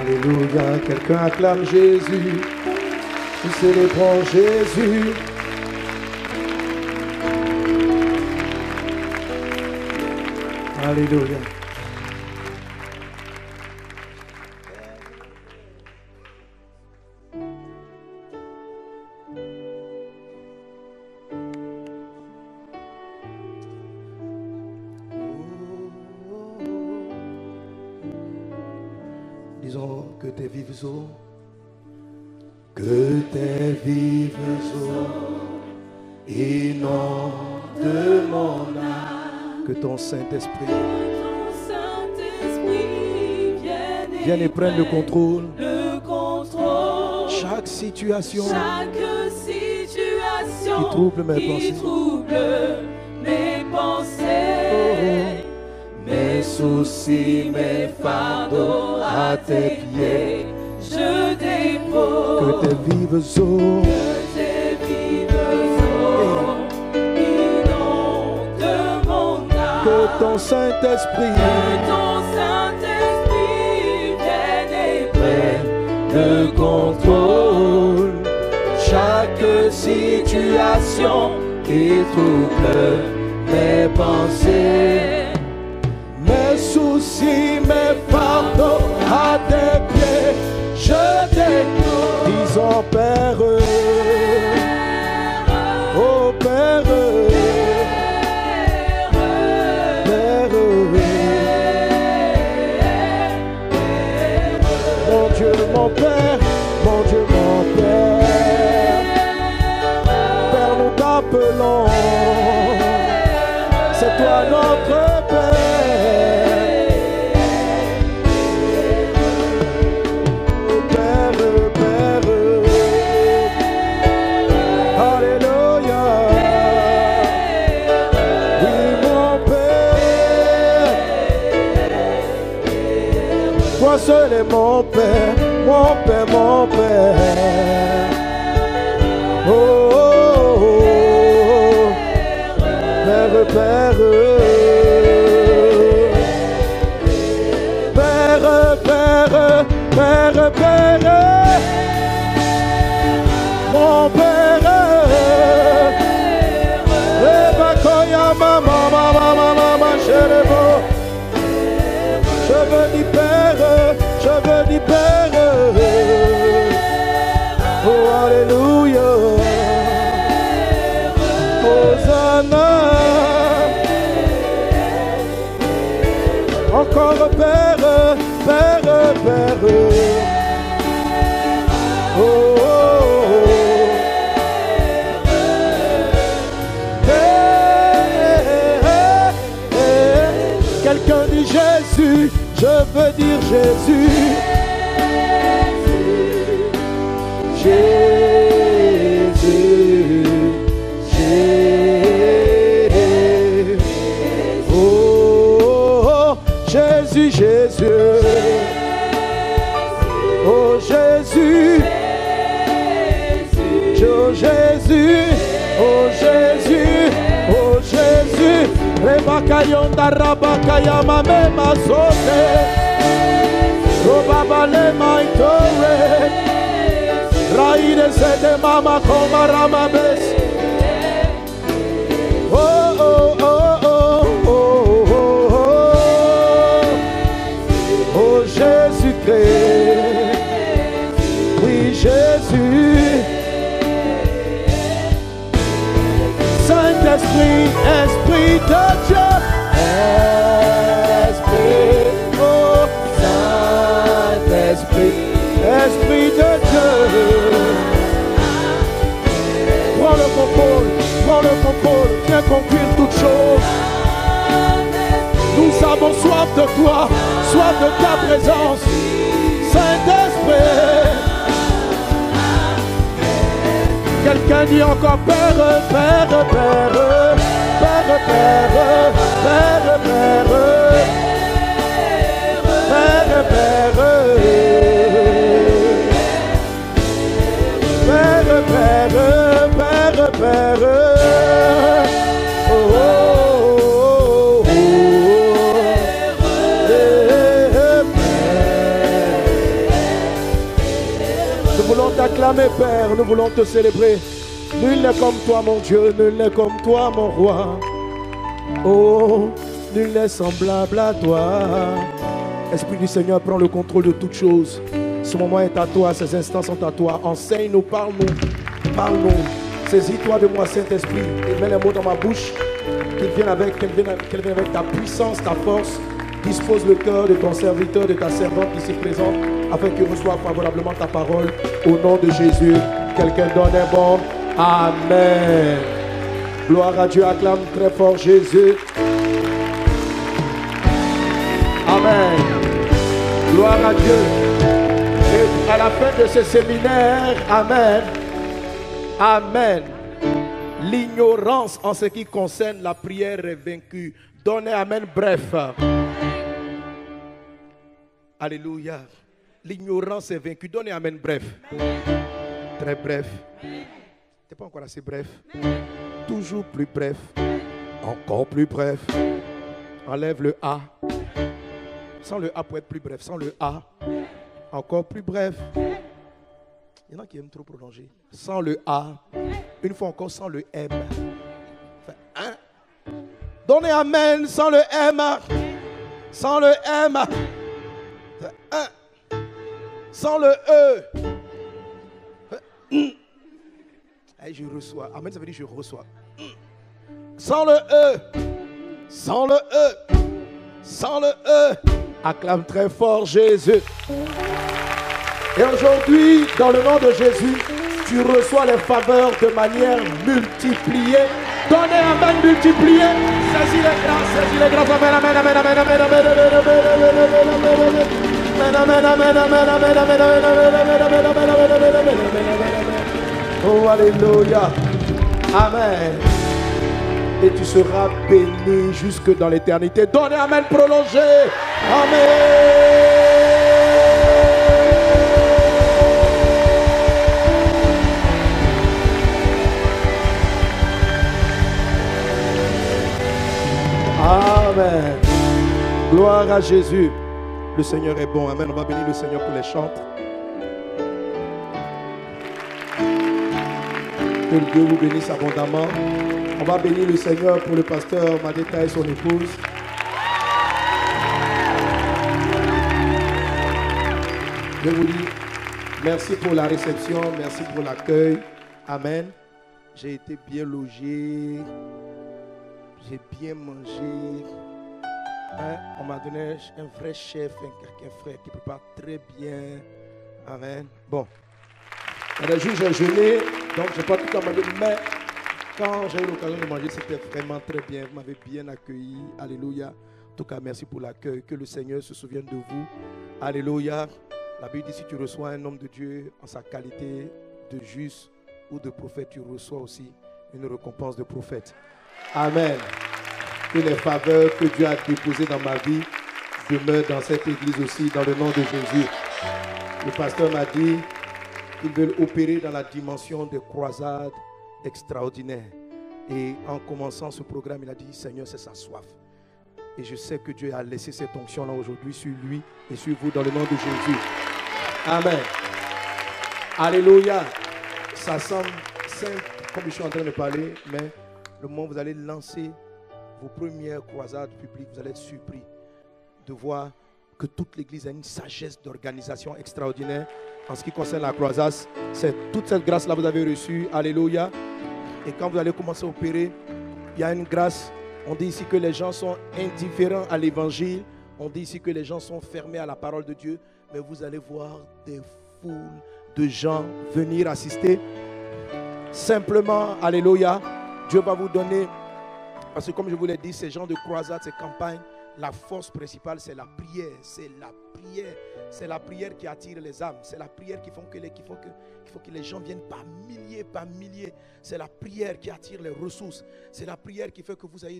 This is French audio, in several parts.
Alléluia, quelqu'un acclame Jésus, nous célébrons Jésus. Alléluia. Disons que tes vives eaux, que tes vives eaux inondent mon âme, que ton Saint-Esprit vienne et prenne le contrôle. Chaque situation qui trouble mes pensées. Mes soucis, mes fardeaux à tes pieds, je dépose. Que tes vives eaux, inondent mon âme. Que ton Saint-Esprit, vienne et prenne le contrôle. Chaque situation qui trouble mes pensées. Mes soucis, mes fardeaux à tes pieds, je dépose. Disons Père, oh Père, Père, mon Dieu, mon Père, mon Dieu, mon Père, Père, nous t'appelons, c'est toi notre Père. Toi seul est mon Père, mon Père, mon Père. Oh, oh, oh, oh. Père, Père, Père, Père, Père, Père, mon Père. Rebakoya, maman, maman, maman, chérie. Je veux dire Père, je veux dire Père. Oh, alléluia. Hosanna. Encore Père, Père, Père. Oh, oh, oh. Quelqu'un dit Jésus, je veux dire Jésus. Jésus, Jésus. Oh, oh, Jésus, Jésus. Oh, Jésus. Oh, Jésus. Oh, Jésus. Oh, Jésus. Rebakayonda rabakaya mama zote. Robabale maitore. Raide sede mama koma ramabes. Oh oh oh oh oh oh oh. Oh Jésus-Christ. Oui Jésus. Saint-Esprit, Esprit de Dieu, Esprit, oh Saint-Esprit, Esprit de Dieu. Prends le contrôle, viens conduire toutes choses. Nous avons soif de toi, soif de ta présence, Saint-Esprit. Quelqu'un dit encore Père, Père, Père, Père, Père, Père, Père, Père, Père, Père, Père, Père. Père. Oh, oh, oh, oh, nous voulons t'acclamer, Père, nous voulons te célébrer. Nul n'est comme toi, mon Dieu, nul n'est comme toi, mon roi. Oh, nul n'est semblable à toi. Esprit du Seigneur, prends le contrôle de toutes choses. Ce moment est à toi, ces instants sont à toi. Enseigne-nous, parle-nous, parle-nous. Saisis-toi de moi, Saint-Esprit, et mets les mots dans ma bouche. Qu'ils viennent avec ta puissance, ta force. Dispose le cœur de ton serviteur, de ta servante ici présente, afin qu'il reçoive favorablement ta parole. Au nom de Jésus, quelqu'un donne un bon Amen. Gloire à Dieu, acclame très fort Jésus. Amen. Gloire à Dieu. Et à la fin de ce séminaire, Amen. Amen. L'ignorance en ce qui concerne la prière est vaincue. Donnez Amen bref. Alléluia. L'ignorance est vaincue. Donnez Amen bref. Très bref. C'est pas encore assez bref. Toujours plus bref. Encore plus bref. Enlève le A. Sans le A pour être plus bref. Sans le A. Encore plus bref. Il y en a qui aiment trop prolonger. Sans le A. Une fois encore sans le M. Enfin, hein? Donnez Amen sans le M. Sans le M. Enfin, hein? Sans le E. Et je reçois. Amen, ça veut dire je reçois. Sans le E. Sans le E. Sans le E. Acclame très fort Jésus. Et aujourd'hui, dans le nom de Jésus, tu reçois les faveurs de manière multipliée. Donnez Amen multiplié. Saisis les grâces, saisis les grâces. Amen, amen, amen, amen, amen, amen, amen, amen, oh, alléluia. Amen. Et tu seras béni jusque dans l'éternité. Donnez Amen prolongé. Amen. Amen. Gloire à Jésus. Le Seigneur est bon. Amen. On va bénir le Seigneur pour les chantres. Que Dieu vous bénisse abondamment. On va bénir le Seigneur pour le pasteur Madeta et son épouse. Je vous dis merci pour la réception, merci pour l'accueil. Amen. J'ai été bien logé. J'ai bien mangé. Hein? On m'a donné un vrai chef, un frère qui prépare très bien. Amen. Bon. Le jour j'ai jeûné, donc je n'ai pas tout à manger. Mais quand j'ai eu l'occasion de manger, c'était vraiment très bien. Vous m'avez bien accueilli. Alléluia. En tout cas, merci pour l'accueil. Que le Seigneur se souvienne de vous. Alléluia. La Bible dit si tu reçois un homme de Dieu en sa qualité de juste ou de prophète, tu reçois aussi une récompense de prophète. Amen. Que les faveurs que Dieu a déposées dans ma vie demeurent dans cette église aussi, dans le nom de Jésus. Le pasteur m'a dit qu'ils veulent opérer dans la dimension de croisade extraordinaire. Et en commençant ce programme, il a dit, Seigneur, c'est sa soif. Et je sais que Dieu a laissé cette onction-là aujourd'hui sur lui et sur vous dans le nom de Jésus. Amen. Alléluia. Ça semble simple, comme je suis en train de parler, mais le moment où vous allez lancer vos premières croisades publiques, vous allez être surpris de voir que toute l'église a une sagesse d'organisation extraordinaire en ce qui concerne la croisade. C'est toute cette grâce-là que vous avez reçue. Alléluia. Et quand vous allez commencer à opérer, il y a une grâce. On dit ici que les gens sont indifférents à l'évangile. On dit ici que les gens sont fermés à la parole de Dieu. Mais vous allez voir des foules de gens venir assister. Simplement, alléluia, Dieu va vous donner, parce que comme je vous l'ai dit, ces gens de croisade, ces campagnes, la force principale, c'est la prière. C'est la prière. C'est la prière qui attire les âmes. C'est la prière qui faut que les gens viennent par milliers, par milliers. C'est la prière qui attire les ressources. C'est la prière qui fait que vous avez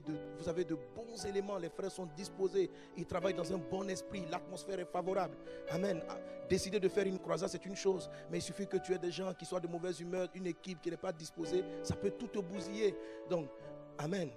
de bons éléments. Les frères sont disposés. Ils travaillent dans un bon esprit. L'atmosphère est favorable. Amen. Décider de faire une croisade, c'est une chose. Mais il suffit que tu aies des gens qui soient de mauvaise humeur, une équipe qui n'est pas disposée. Ça peut tout te bousiller. Donc, amen.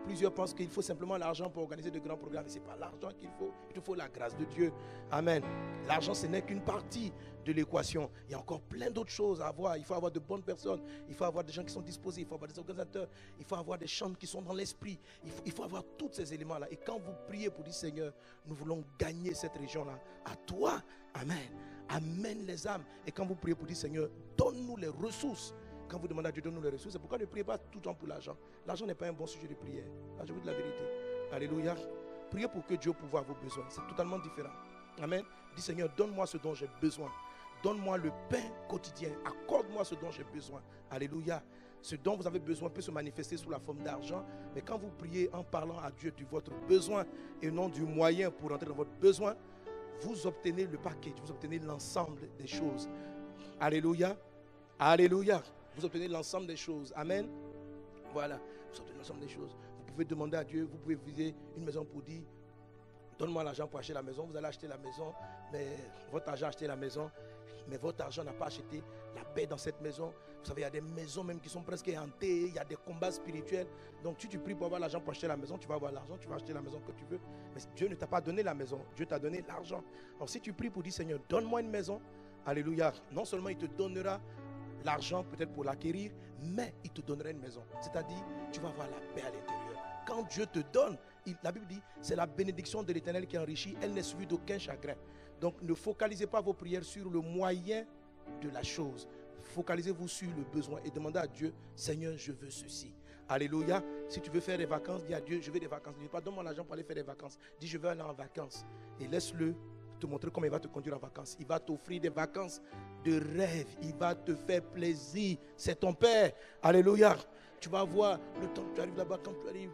Plusieurs pensent qu'il faut simplement l'argent pour organiser de grands programmes. Ce n'est pas l'argent qu'il faut. Il te faut la grâce de Dieu. Amen. L'argent, ce n'est qu'une partie de l'équation. Il y a encore plein d'autres choses à avoir. Il faut avoir de bonnes personnes. Il faut avoir des gens qui sont disposés. Il faut avoir des organisateurs. Il faut avoir des chants qui sont dans l'esprit. Il faut avoir tous ces éléments-là. Et quand vous priez pour dire, Seigneur, nous voulons gagner cette région-là. À toi, amen. Amène les âmes. Et quand vous priez pour dire, Seigneur, donne-nous les ressources. Quand vous demandez à Dieu de donner les ressources, c'est pourquoi ne priez pas tout le temps pour l'argent. L'argent n'est pas un bon sujet de prière. Là, je vous dis la vérité. Alléluia. Priez pour que Dieu pourvoie vos besoins. C'est totalement différent. Amen. Dis, Seigneur, donne-moi ce dont j'ai besoin. Donne-moi le pain quotidien. Accorde-moi ce dont j'ai besoin. Alléluia. Ce dont vous avez besoin peut se manifester sous la forme d'argent. Mais quand vous priez en parlant à Dieu de votre besoin et non du moyen pour entrer dans votre besoin, vous obtenez le package. Vous obtenez l'ensemble des choses. Alléluia. Alléluia. Vous obtenez l'ensemble des choses. Amen. Voilà. Vous obtenez l'ensemble des choses. Vous pouvez demander à Dieu, vous pouvez viser une maison pour dire, donne-moi l'argent pour acheter la maison. Vous allez acheter la maison, mais votre argent a acheté la maison, mais votre argent n'a pas acheté la paix dans cette maison. Vous savez, il y a des maisons même qui sont presque hantées, il y a des combats spirituels. Donc si tu pries pour avoir l'argent pour acheter la maison, tu vas avoir l'argent, tu vas acheter la maison que tu veux. Mais Dieu ne t'a pas donné la maison, Dieu t'a donné l'argent. Alors si tu pries pour dire, Seigneur, donne-moi une maison, alléluia, non seulement il te donnera l'argent peut-être pour l'acquérir, mais il te donnera une maison. C'est-à-dire, tu vas avoir la paix à l'intérieur. Quand Dieu te donne, la Bible dit, c'est la bénédiction de l'Éternel qui enrichit, elle n'est suivie d'aucun chagrin. Donc ne focalisez pas vos prières sur le moyen de la chose. Focalisez-vous sur le besoin et demandez à Dieu, Seigneur, je veux ceci. Alléluia. Si tu veux faire des vacances, dis à Dieu, je veux des vacances. Ne dis pas, donne-moi l'argent pour aller faire des vacances. Dis, je veux aller en vacances. Et laisse-le te montrer comment il va te conduire en vacances. Il va t'offrir des vacances de rêve. Il va te faire plaisir. C'est ton Père. Alléluia. Tu vas voir le temps que tu arrives là-bas, quand tu arrives.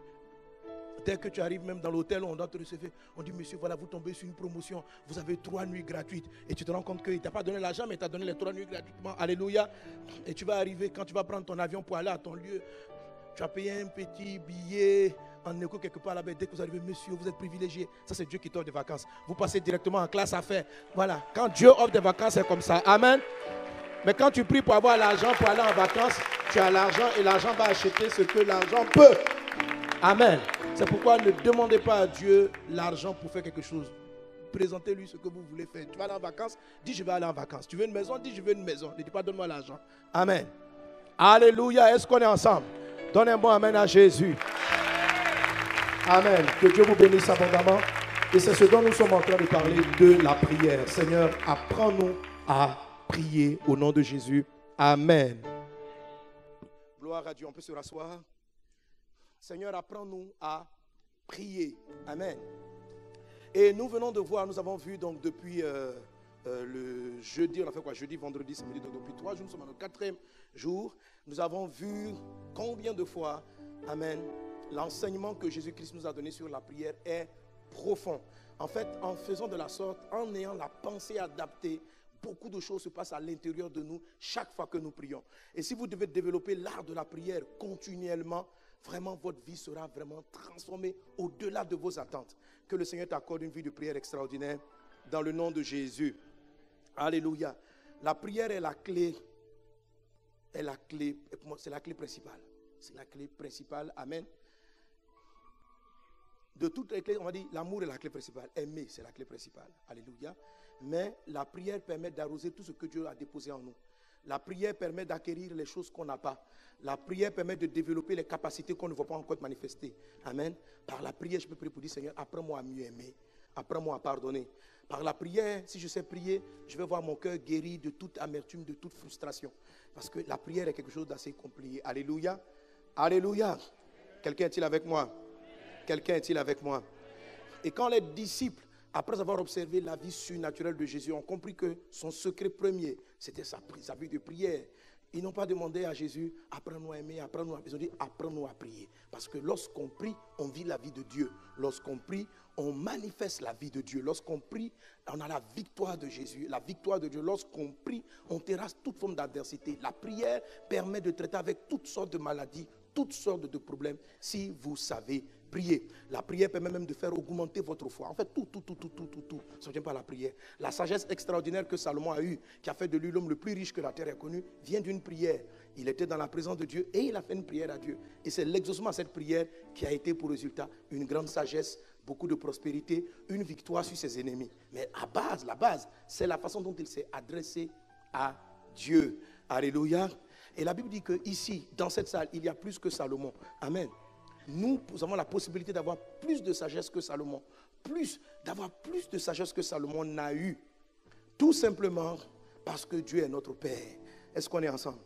Dès que tu arrives même dans l'hôtel, on doit te recevoir. On dit, monsieur, voilà, vous tombez sur une promotion. Vous avez 3 nuits gratuites. Et tu te rends compte qu'il ne t'a pas donné l'argent, mais il t'a donné les 3 nuits gratuitement. Alléluia. Et tu vas arriver, quand tu vas prendre ton avion pour aller à ton lieu, tu as payé un petit billet en écho quelque part là-bas. Dès que vous arrivez, monsieur, vous êtes privilégié. Ça, c'est Dieu qui t'offre des vacances. Vous passez directement en classe affaires. Voilà. Quand Dieu offre des vacances, c'est comme ça. Amen. Mais quand tu pries pour avoir l'argent pour aller en vacances, tu as l'argent et l'argent va acheter ce que l'argent peut. Amen. C'est pourquoi ne demandez pas à Dieu l'argent pour faire quelque chose. Présentez-lui ce que vous voulez faire. Tu vas aller en vacances, dis je vais aller en vacances. Tu veux une maison, dis je veux une maison. Ne dis pas donne-moi l'argent. Amen. Alléluia. Est-ce qu'on est ensemble? Donne un bon amen à Jésus. Amen. Que Dieu vous bénisse abondamment. Et c'est ce dont nous sommes en train de parler, de la prière. Seigneur, apprends-nous à prier au nom de Jésus. Amen. Gloire à Dieu. On peut se rasseoir. Seigneur, apprends-nous à prier. Amen. Et nous venons de voir, nous avons vu donc depuis le jeudi, on a fait quoi? Jeudi, vendredi, samedi, donc depuis 3 jours, nous sommes à notre 4e jour. Nous avons vu combien de fois, amen, l'enseignement que Jésus-Christ nous a donné sur la prière est profond. En fait, en faisant de la sorte, en ayant la pensée adaptée, beaucoup de choses se passent à l'intérieur de nous chaque fois que nous prions. Et si vous devez développer l'art de la prière continuellement, vraiment votre vie sera vraiment transformée au-delà de vos attentes. Que le Seigneur t'accorde une vie de prière extraordinaire dans le nom de Jésus. Alléluia. La prière est la clé. C'est la clé principale. C'est la clé principale. Amen. De toutes les clés, on va dire l'amour est la clé principale. Aimer, c'est la clé principale. Alléluia. Mais la prière permet d'arroser tout ce que Dieu a déposé en nous. La prière permet d'acquérir les choses qu'on n'a pas. La prière permet de développer les capacités qu'on ne voit pas encore manifester. Amen. Par la prière, je peux prier pour dire, Seigneur, apprends-moi à mieux aimer. Apprends-moi à pardonner. Par la prière, si je sais prier, je vais voir mon cœur guéri de toute amertume, de toute frustration. Parce que la prière est quelque chose d'assez compliqué. Alléluia. Alléluia. Quelqu'un est-il avec moi? Quelqu'un est-il avec moi? Et quand les disciples, après avoir observé la vie surnaturelle de Jésus, ont compris que son secret premier, c'était sa vie de prière. Ils n'ont pas demandé à Jésus, apprends-nous à aimer, apprends-nous à... Ils ont dit, apprends-nous à prier. Parce que lorsqu'on prie, on vit la vie de Dieu. Lorsqu'on prie, on manifeste la vie de Dieu. Lorsqu'on prie, on a la victoire de Jésus, la victoire de Dieu. Lorsqu'on prie, on terrasse toute forme d'adversité. La prière permet de traiter avec toutes sortes de maladies, toutes sortes de problèmes, si vous savez prier. La prière permet même de faire augmenter votre foi. En fait, tout. Ça ne vient pas à la prière. La sagesse extraordinaire que Salomon a eue, qui a fait de lui l'homme le plus riche que la terre ait connu, vient d'une prière. Il était dans la présence de Dieu et il a fait une prière à Dieu. Et c'est l'exaucement à cette prière qui a été pour résultat une grande sagesse, beaucoup de prospérité, une victoire sur ses ennemis. Mais la base, c'est la façon dont il s'est adressé à Dieu. Alléluia. Et la Bible dit qu'ici, dans cette salle, il y a plus que Salomon. Amen. Nous avons la possibilité d'avoir plus de sagesse que Salomon. D'avoir plus de sagesse que Salomon n'a eu. Tout simplement parce que Dieu est notre Père. Est-ce qu'on est ensemble?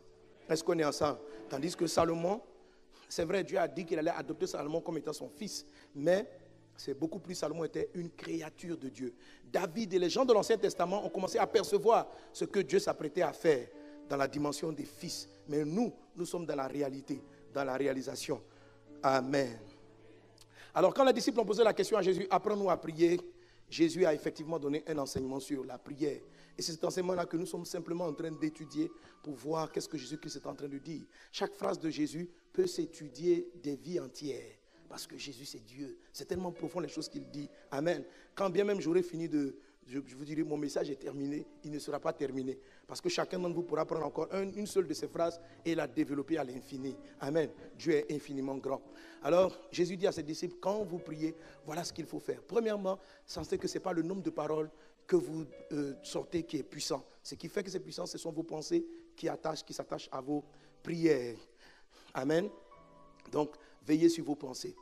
Est-ce qu'on est ensemble? Tandis que Salomon, c'est vrai, Dieu a dit qu'il allait adopter Salomon comme étant son fils. Mais c'est beaucoup plus, Salomon était une créature de Dieu. David et les gens de l'Ancien Testament ont commencé à percevoir ce que Dieu s'apprêtait à faire dans la dimension des fils. Mais nous sommes dans la réalité, dans la réalisation. Amen. Alors quand les disciples ont posé la question à Jésus, apprends-nous à prier, Jésus a effectivement donné un enseignement sur la prière. Et c'est cet enseignement-là que nous sommes simplement en train d'étudier pour voir qu'est-ce que Jésus-Christ est en train de dire. Chaque phrase de Jésus peut s'étudier des vies entières. Parce que Jésus, c'est Dieu. C'est tellement profond les choses qu'il dit. Amen. Quand bien même j'aurai fini je vous dirai, mon message est terminé, il ne sera pas terminé. Parce que chacun d'entre vous pourra prendre encore une seule de ces phrases et la développer à l'infini. Amen. Dieu est infiniment grand. Alors, Jésus dit à ses disciples, quand vous priez, voilà ce qu'il faut faire. Premièrement, sachez que ce n'est pas le nombre de paroles que vous sortez qui est puissant. Ce qui fait que c'est puissant, ce sont vos pensées qui s'attachent à vos prières. Amen. Donc, veillez sur vos pensées.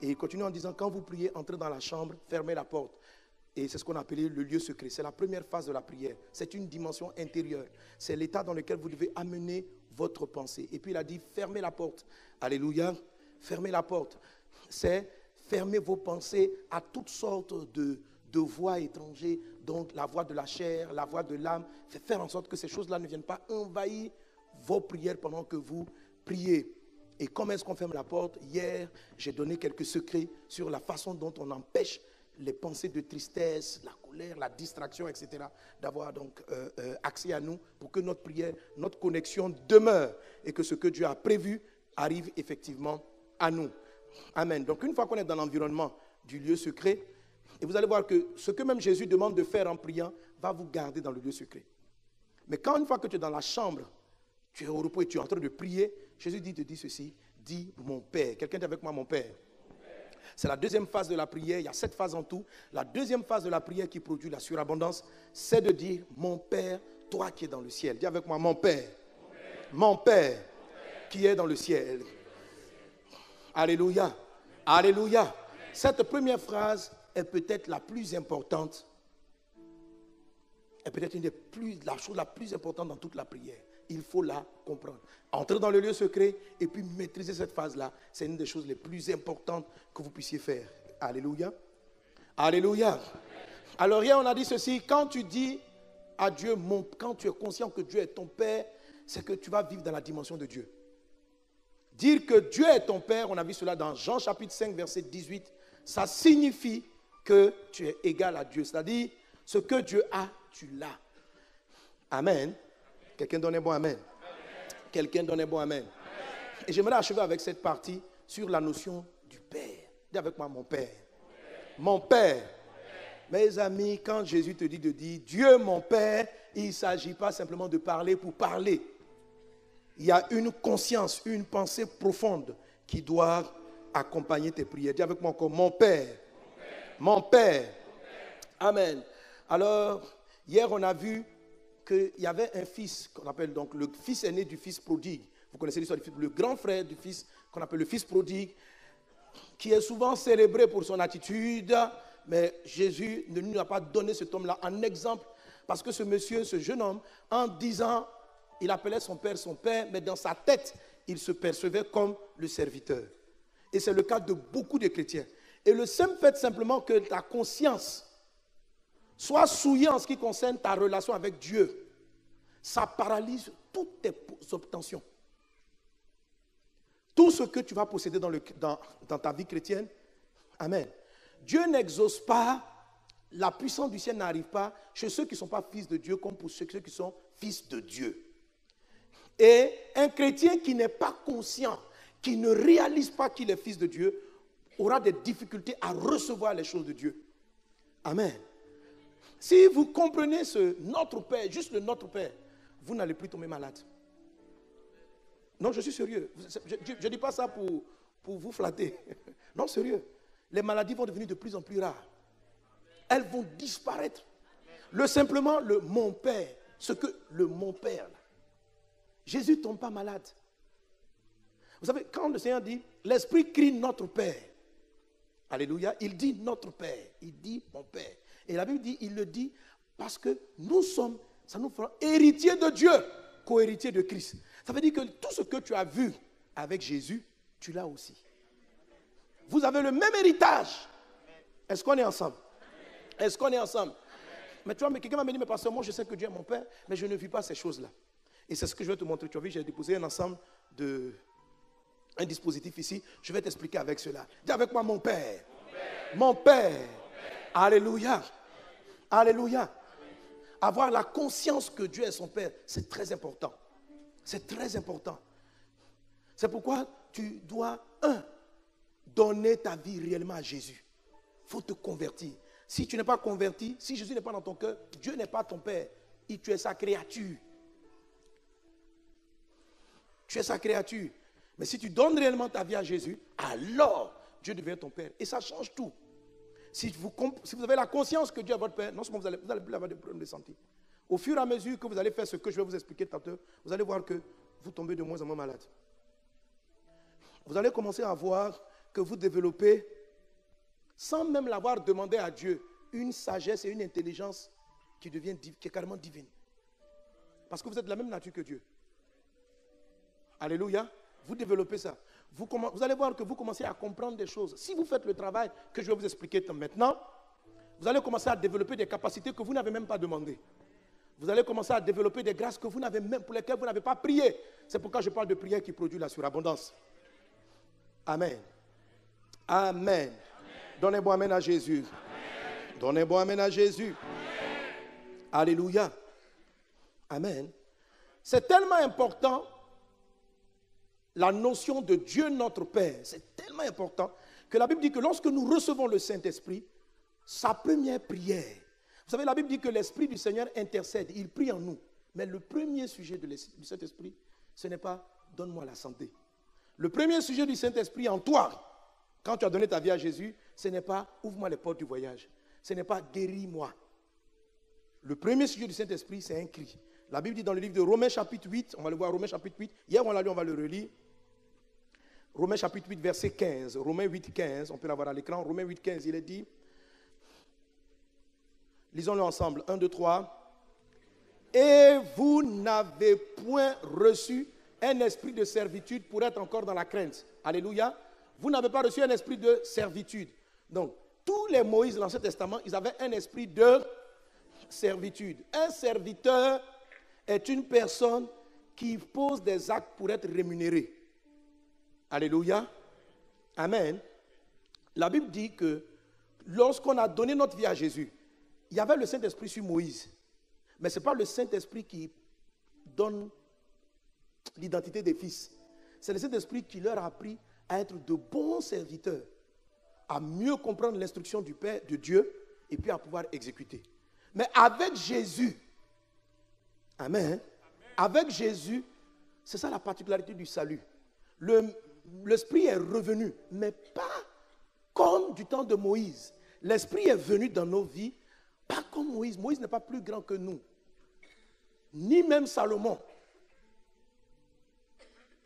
Et il continue en disant, quand vous priez, entrez dans la chambre, fermez la porte. Et c'est ce qu'on appelait le lieu secret. C'est la première phase de la prière. C'est une dimension intérieure. C'est l'état dans lequel vous devez amener votre pensée. Et puis il a dit, fermez la porte. Alléluia. Fermez la porte. C'est fermer vos pensées à toutes sortes de voix étrangères. Donc la voix de la chair, la voix de l'âme. Faire en sorte que ces choses-là ne viennent pas envahir vos prières pendant que vous priez. Et comment est-ce qu'on ferme la porte? Hier, j'ai donné quelques secrets sur la façon dont on empêche les pensées de tristesse, la colère, la distraction, etc., d'avoir donc accès à nous pour que notre prière, notre connexion demeure et que ce que Dieu a prévu arrive effectivement à nous. Amen. Donc une fois qu'on est dans l'environnement du lieu secret, et vous allez voir que ce que même Jésus demande de faire en priant va vous garder dans le lieu secret. Mais quand une fois que tu es dans la chambre, tu es au repos et tu es en train de prier, Jésus te dit ceci, dis mon Père. Quelqu'un est avec moi, mon Père? C'est la deuxième phase de la prière, il y a 7 phases en tout. La deuxième phase de la prière qui produit la surabondance, c'est de dire, mon Père, toi qui es dans le ciel. Dis avec moi, mon Père. Mon Père qui est dans le ciel. Alléluia. Alléluia. Cette première phrase est peut-être la plus importante. Est peut-être la chose la plus importante dans toute la prière. Il faut la comprendre. Entrer dans le lieu secret et puis maîtriser cette phase-là, c'est une des choses les plus importantes que vous puissiez faire. Alléluia. Alléluia. Alors hier on a dit ceci, quand tu dis à Dieu, quand tu es conscient que Dieu est ton Père, c'est que tu vas vivre dans la dimension de Dieu. Dire que Dieu est ton Père, on a vu cela dans Jean chapitre 5 verset 18, ça signifie que tu es égal à Dieu. C'est-à-dire, ce que Dieu a, tu l'as. Amen. Quelqu'un donne un bon amen. Quelqu'un donne un bon amen. Et j'aimerais achever avec cette partie sur la notion du Père. Dis avec moi, mon Père. Mon Père. Mes amis, quand Jésus te dit de dire Dieu mon Père, il ne s'agit pas simplement de parler pour parler. Il y a une conscience, une pensée profonde qui doit accompagner tes prières. Dis avec moi encore, mon Père. Mon Père. Amen. Alors, hier on a vu qu'il y avait un fils qu'on appelle donc le fils aîné du fils prodigue. Vous connaissez l'histoire du fils, le grand frère du fils qu'on appelle le fils prodigue, qui est souvent célébré pour son attitude, mais Jésus ne nous a pas donné cet homme-là en exemple, parce que ce monsieur, ce jeune homme, en 10 ans, il appelait son père, mais dans sa tête, il se percevait comme le serviteur. Et c'est le cas de beaucoup de chrétiens. Et le simple fait simplement que ta conscience soit souillée en ce qui concerne ta relation avec Dieu, ça paralyse toutes tes obtentions. Tout ce que tu vas posséder dans ta vie chrétienne, amen. Dieu n'exauce pas, la puissance du ciel n'arrive pas chez ceux qui ne sont pas fils de Dieu comme pour ceux qui sont fils de Dieu. Et un chrétien qui n'est pas conscient, qui ne réalise pas qu'il est fils de Dieu, aura des difficultés à recevoir les choses de Dieu. Amen. Si vous comprenez ce Notre Père, juste le Notre Père, vous n'allez plus tomber malade. Non, je suis sérieux. Je ne dis pas ça pour vous flatter. Non, sérieux. Les maladies vont devenir de plus en plus rares. Elles vont disparaître. Simplement le mon Père, le mon Père. Là. Jésus ne tombe pas malade. Vous savez, quand le Seigneur dit, l'Esprit crie notre Père. Alléluia. Il dit notre Père. Il dit mon Père. Et la Bible dit, il le dit parce que nous sommes, ça nous fera héritiers de Dieu, co-héritiers de Christ. Ça veut dire que tout ce que tu as vu avec Jésus, tu l'as aussi. Vous avez le même héritage. Est-ce qu'on est ensemble? Est-ce qu'on est ensemble? Mais tu vois, quelqu'un m'a dit, mais pasteur, moi je sais que Dieu est mon Père, mais je ne vis pas ces choses-là. Et c'est ce que je vais te montrer. Tu as vu, j'ai déposé un ensemble un dispositif ici. Je vais t'expliquer avec cela. Dis avec moi, mon Père. Mon Père. Alléluia. Alléluia. Avoir la conscience que Dieu est son Père, c'est très important. C'est très important. C'est pourquoi tu dois, donner ta vie réellement à Jésus. Il faut te convertir. Si tu n'es pas converti, si Jésus n'est pas dans ton cœur, Dieu n'est pas ton Père. Et tu es sa créature. Tu es sa créature. Mais si tu donnes réellement ta vie à Jésus, alors Dieu devient ton Père. Et ça change tout. Si vous avez la conscience que Dieu est votre Père, non seulement vous allez plus avoir de problèmes de santé. Au fur et à mesure que vous allez faire ce que je vais vous expliquer tout à l'heure, vous allez voir que vous tombez de moins en moins malade. Vous allez commencer à voir que vous développez, sans même l'avoir demandé à Dieu, une sagesse et une intelligence qui est carrément divine. Parce que vous êtes de la même nature que Dieu. Alléluia. Vous développez ça. Vous allez voir que vous commencez à comprendre des choses. Si vous faites le travail que je vais vous expliquer maintenant, vous allez commencer à développer des capacités que vous n'avez même pas demandées. Vous allez commencer à développer des grâces que pour lesquelles vous n'avez pas prié. C'est pourquoi je parle de prière qui produit la surabondance. Amen. Amen. Donnez-moi amen à Jésus. Donnez-moi amen à Jésus. Amen. Alléluia. Amen. C'est tellement important, la notion de Dieu notre Père. C'est tellement important que la Bible dit que lorsque nous recevons le Saint-Esprit, sa première prière. Vous savez, la Bible dit que l'Esprit du Seigneur intercède, il prie en nous. Mais le premier sujet du Saint-Esprit, ce n'est pas « donne-moi la santé ». Le premier sujet du Saint-Esprit en toi, quand tu as donné ta vie à Jésus, ce n'est pas « ouvre-moi les portes du voyage ». Ce n'est pas « guéris-moi ». Le premier sujet du Saint-Esprit, c'est un cri. La Bible dit dans le livre de Romains chapitre 8, on va le voir, Romains chapitre 8. Hier, on l'a lu, on va le relire. Romains chapitre 8, verset 15. Romains 8, 15, on peut l'avoir à l'écran. Romains 8, 15, il est dit... Lisons-le ensemble. 1, 2, 3. Et vous n'avez point reçu un esprit de servitude pour être encore dans la crainte. Alléluia. Vous n'avez pas reçu un esprit de servitude. Donc, tous les Moïse de l'Ancien Testament, ils avaient un esprit de servitude. Un serviteur est une personne qui pose des actes pour être rémunéré. Alléluia. Amen. La Bible dit que lorsqu'on a donné notre vie à Jésus, il y avait le Saint-Esprit sur Moïse. Mais ce n'est pas le Saint-Esprit qui donne l'identité des fils. C'est le Saint-Esprit qui leur a appris à être de bons serviteurs, à mieux comprendre l'instruction du Père, de Dieu, et puis à pouvoir exécuter. Mais avec Jésus, amen, avec Jésus, c'est ça la particularité du salut. L'Esprit est revenu, mais pas comme du temps de Moïse. L'Esprit est venu dans nos vies, pas comme Moïse. Moïse n'est pas plus grand que nous, ni même Salomon.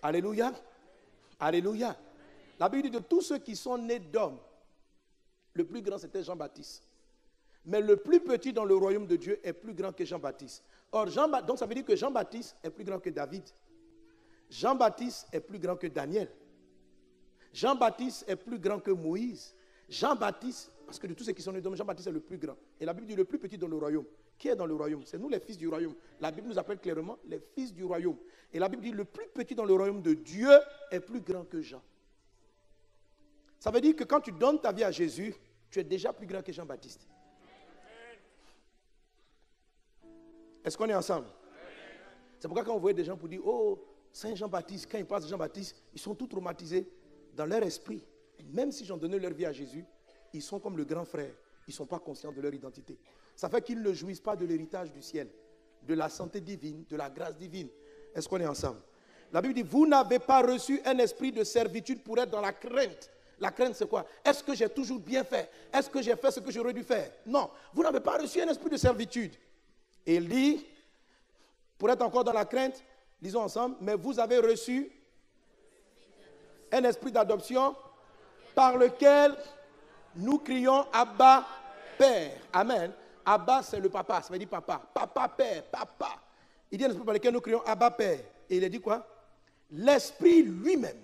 Alléluia. Alléluia. La Bible dit de tous ceux qui sont nés d'hommes, le plus grand c'était Jean-Baptiste. Mais le plus petit dans le royaume de Dieu est plus grand que Jean-Baptiste. Or, donc ça veut dire que Jean-Baptiste est plus grand que David. Jean-Baptiste est plus grand que Daniel. Jean-Baptiste est plus grand que Moïse. Jean-Baptiste, parce que de tous ceux qui sont nés d'hommes, Jean-Baptiste est le plus grand. Et la Bible dit le plus petit dans le royaume Qui est dans le royaume? C'est nous les fils du royaume. La Bible nous appelle clairement les fils du royaume. Et la Bible dit le plus petit dans le royaume de Dieu est plus grand que Jean. Ça veut dire que quand tu donnes ta vie à Jésus, tu es déjà plus grand que Jean-Baptiste. Est-ce qu'on est ensemble? C'est pourquoi quand on voit des gens pour dire, oh, Saint Jean-Baptiste, quand ils passent de Jean-Baptiste, ils sont tous traumatisés dans leur esprit. Même s'ils ont donné leur vie à Jésus, ils sont comme le grand frère. Ils ne sont pas conscients de leur identité. Ça fait qu'ils ne jouissent pas de l'héritage du ciel, de la santé divine, de la grâce divine. Est-ce qu'on est ensemble? La Bible dit, vous n'avez pas reçu un esprit de servitude pour être dans la crainte. La crainte, c'est quoi? Est-ce que j'ai toujours bien fait? Est-ce que j'ai fait ce que j'aurais dû faire? Non, vous n'avez pas reçu un esprit de servitude. Et il dit, pour être encore dans la crainte, lisons ensemble, mais vous avez reçu un esprit d'adoption par lequel nous crions Abba, Père. Amen. Abba, c'est le papa, ça veut dire papa. Papa, Père, papa. Il dit un esprit par lequel nous crions Abba, Père. Et il a dit quoi? L'esprit lui-même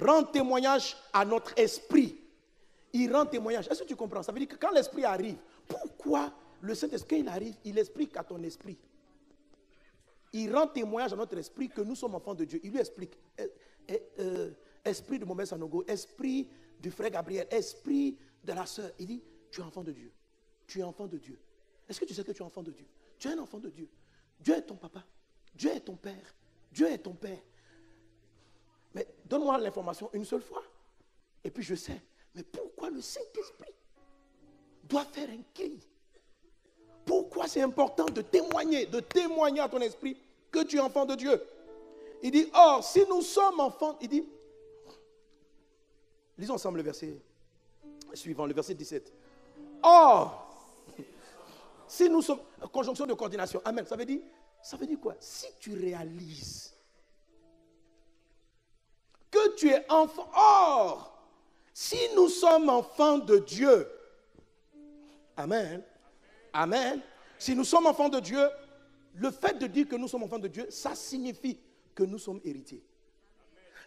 rend témoignage à notre esprit. Il rend témoignage. Est-ce que tu comprends? Ça veut dire que quand l'esprit arrive, pourquoi le Saint-Esprit, il arrive, il explique à ton esprit. Il rend témoignage à notre esprit que nous sommes enfants de Dieu. Il lui explique. Esprit de Mohamed Sanogo, esprit du frère Gabriel, esprit de la sœur. Il dit, tu es enfant de Dieu. Tu es enfant de Dieu. Est-ce que tu sais que tu es enfant de Dieu? Tu es un enfant de Dieu. Dieu est ton papa. Dieu est ton père. Dieu est ton père. Mais donne-moi l'information une seule fois. Et puis je sais. Mais pourquoi le Saint-Esprit doit faire un cri? Pourquoi c'est important de témoigner à ton esprit que tu es enfant de Dieu? Il dit, or, si nous sommes enfants, il dit, lisons ensemble le verset suivant, le verset 17. Or, si nous sommes, conjonction de coordination, amen, ça veut dire quoi? Si tu réalises que tu es enfant, or, si nous sommes enfants de Dieu, amen, amen, si nous sommes enfants de Dieu, le fait de dire que nous sommes enfants de Dieu, ça signifie que nous sommes héritiers.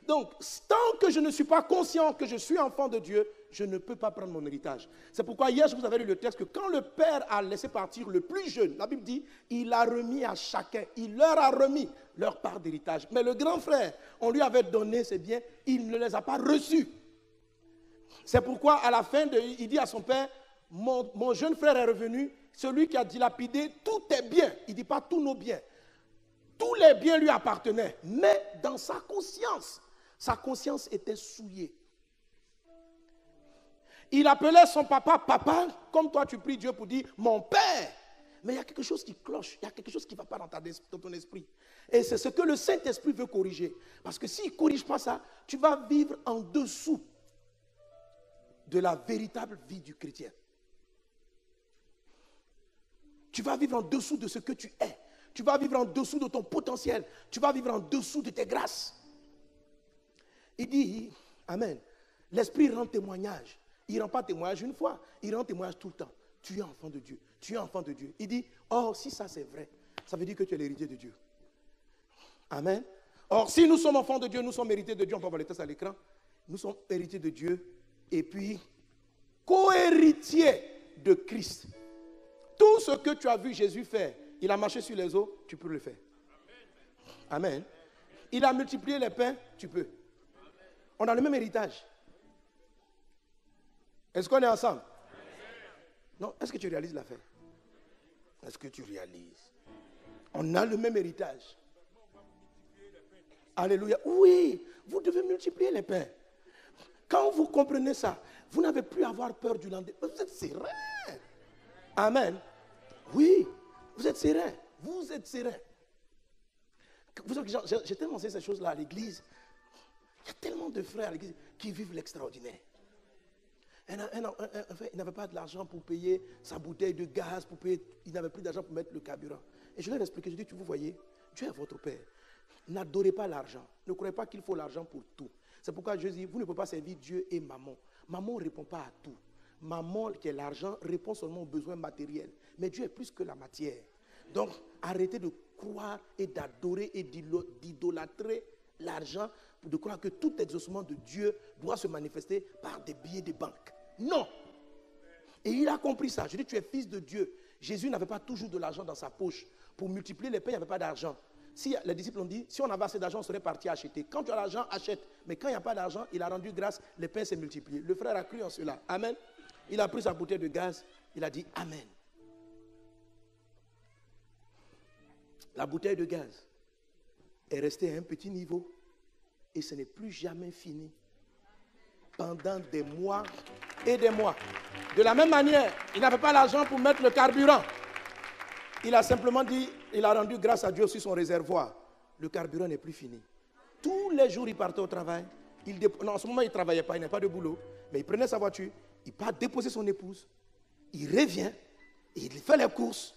Donc, tant que je ne suis pas conscient que je suis enfant de Dieu, je ne peux pas prendre mon héritage. C'est pourquoi hier, je vous avais lu le texte que quand le Père a laissé partir le plus jeune, la Bible dit, il a remis à chacun, il leur a remis leur part d'héritage. Mais le grand frère, on lui avait donné ses biens, il ne les a pas reçus. C'est pourquoi à la fin, il dit à son père, mon jeune frère est revenu, celui qui a dilapidé tous tes biens. Il ne dit pas tous nos biens. Tous les biens lui appartenaient. Mais dans sa conscience était souillée. Il appelait son papa, papa, comme toi tu pries Dieu pour dire, mon père. Mais il y a quelque chose qui cloche, il y a quelque chose qui ne va pas dans ton esprit. Et c'est ce que le Saint-Esprit veut corriger. Parce que s'il ne corrige pas ça, tu vas vivre en dessous de la véritable vie du chrétien. Tu vas vivre en dessous de ce que tu es. Tu vas vivre en dessous de ton potentiel. Tu vas vivre en dessous de tes grâces. Il dit, amen, l'Esprit rend témoignage. Il ne rend pas témoignage une fois, il rend témoignage tout le temps. Tu es enfant de Dieu, tu es enfant de Dieu. Il dit, or si ça c'est vrai, ça veut dire que tu es l'héritier de Dieu. Amen. Or si nous sommes enfants de Dieu, nous sommes héritiers de Dieu, on peut voir les textes à l'écran. Nous sommes héritiers de Dieu et puis co-héritiers de Christ. Tout ce que tu as vu Jésus faire, il a marché sur les eaux, tu peux le faire. Amen. Il a multiplié les pains, tu peux. On a le même héritage. Est-ce qu'on est ensemble? Non, est-ce que tu réalises l'affaire? Est-ce que tu réalises? On a le même héritage. Alléluia. Oui, vous devez multiplier les pains. Quand vous comprenez ça, vous n'avez plus à avoir peur du lendemain. Vous êtes serein. Amen. Oui, vous êtes serein. Vous êtes serein. J'ai tellement enseigné ces choses-là à l'église. Il y a tellement de frères à l'église qui vivent l'extraordinaire. Il n'avait pas de l'argent pour payer sa bouteille de gaz, il n'avait plus d'argent pour mettre le carburant. Et je leur ai expliqué, je dis, vous voyez, Dieu est votre Père. N'adorez pas l'argent. Ne croyez pas qu'il faut l'argent pour tout. C'est pourquoi je dis, vous ne pouvez pas servir Dieu et maman. Maman ne répond pas à tout. Maman, qui est l'argent, répond seulement aux besoins matériels. Mais Dieu est plus que la matière. Donc, arrêtez de croire et d'adorer et d'idolâtrer l'argent, de croire que tout exaucement de Dieu doit se manifester par des billets de banque. Non. Et il a compris ça. Je dis, tu es fils de Dieu. Jésus n'avait pas toujours de l'argent dans sa poche. Pour multiplier les pains, il n'y avait pas d'argent. Si les disciples ont dit, si on avait assez d'argent, on serait parti acheter. Quand tu as l'argent, achète. Mais quand il n'y a pas d'argent, il a rendu grâce, les pains s'est multiplié. Le frère a cru en cela. Amen. Il a pris sa bouteille de gaz, il a dit Amen. La bouteille de gaz est restée à un petit niveau et ce n'est plus jamais fini. Pendant des mois et des mois. De la même manière, il n'avait pas l'argent pour mettre le carburant. Il a simplement dit, il a rendu grâce à Dieu sur son réservoir. Le carburant n'est plus fini. Tous les jours, il partait au travail. Non, en ce moment, il ne travaillait pas, il n'avait pas de boulot. Mais il prenait sa voiture, il part déposer son épouse. Il revient, il fait les courses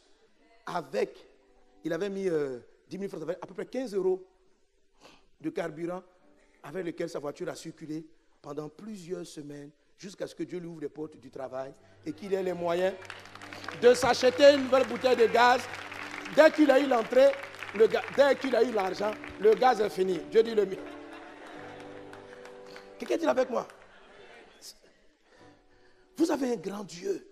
avec, il avait mis 10 000 francs, à peu près 15 € de carburant avec lequel sa voiture a circulé pendant plusieurs semaines jusqu'à ce que Dieu lui ouvre les portes du travail et qu'il ait les moyens de s'acheter une nouvelle bouteille de gaz. Dès qu'il a eu l'entrée, dès qu'il a eu l'argent, le gaz est fini. Dieu dit le mieux. Quelqu'un dit avec moi. Vous avez un grand Dieu.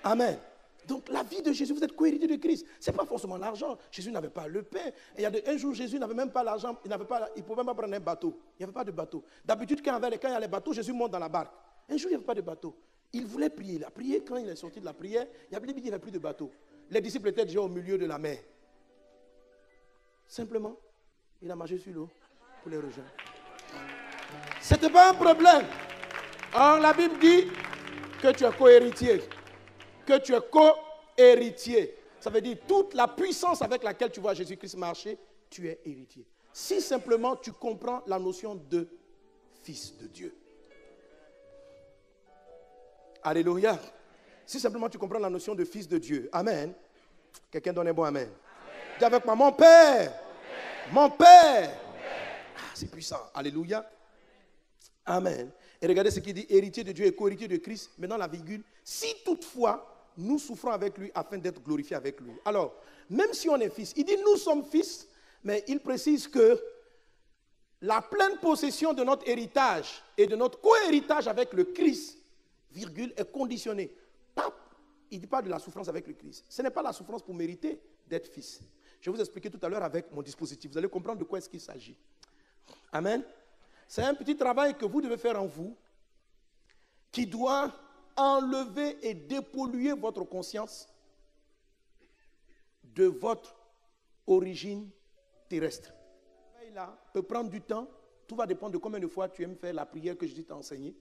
Amen. Donc la vie de Jésus, vous êtes co-héritier de Christ. Ce n'est pas forcément l'argent. Jésus n'avait pas le pain. Et un jour, Jésus n'avait même pas l'argent. Il ne pouvait même pas prendre un bateau. Il n'y avait pas de bateau. D'habitude, quand il y a les bateaux, Jésus monte dans la barque. Un jour, il n'y avait pas de bateau. Il voulait prier. Il a prié. Quand il est sorti de la prière, il n'y avait plus de bateau. Les disciples étaient déjà au milieu de la mer. Simplement, il a marché sur l'eau pour les rejoindre. Ce n'était pas un problème. Or, la Bible dit que tu es co-héritier. Que tu es co-héritier. Ça veut dire toute la puissance avec laquelle tu vois Jésus-Christ marcher, tu es héritier. Si simplement tu comprends la notion de fils de Dieu. Alléluia. Si simplement tu comprends la notion de fils de Dieu. Amen. Quelqu'un donne un bon amen. Dis avec moi, mon Père. Mon Père. Ah, c'est puissant. Alléluia. Amen. Et regardez ce qu'il dit, héritier de Dieu et co-héritier de Christ. Maintenant la virgule. Si toutefois, nous souffrons avec lui afin d'être glorifiés avec lui. Alors, même si on est fils, il dit nous sommes fils, mais il précise que la pleine possession de notre héritage et de notre co-héritage avec le Christ, virgule, est conditionnée. Il ne dit pas de la souffrance avec le Christ. Ce n'est pas la souffrance pour mériter d'être fils. Je vais vous expliquer tout à l'heure avec mon dispositif. Vous allez comprendre de quoi est-ce qu'il s'agit. Amen. C'est un petit travail que vous devez faire en vous qui doit enlever et dépolluer votre conscience de votre origine terrestre. Ce travail-là peut prendre du temps. Tout va dépendre de combien de fois tu aimes faire la prière que je t'ai enseignée.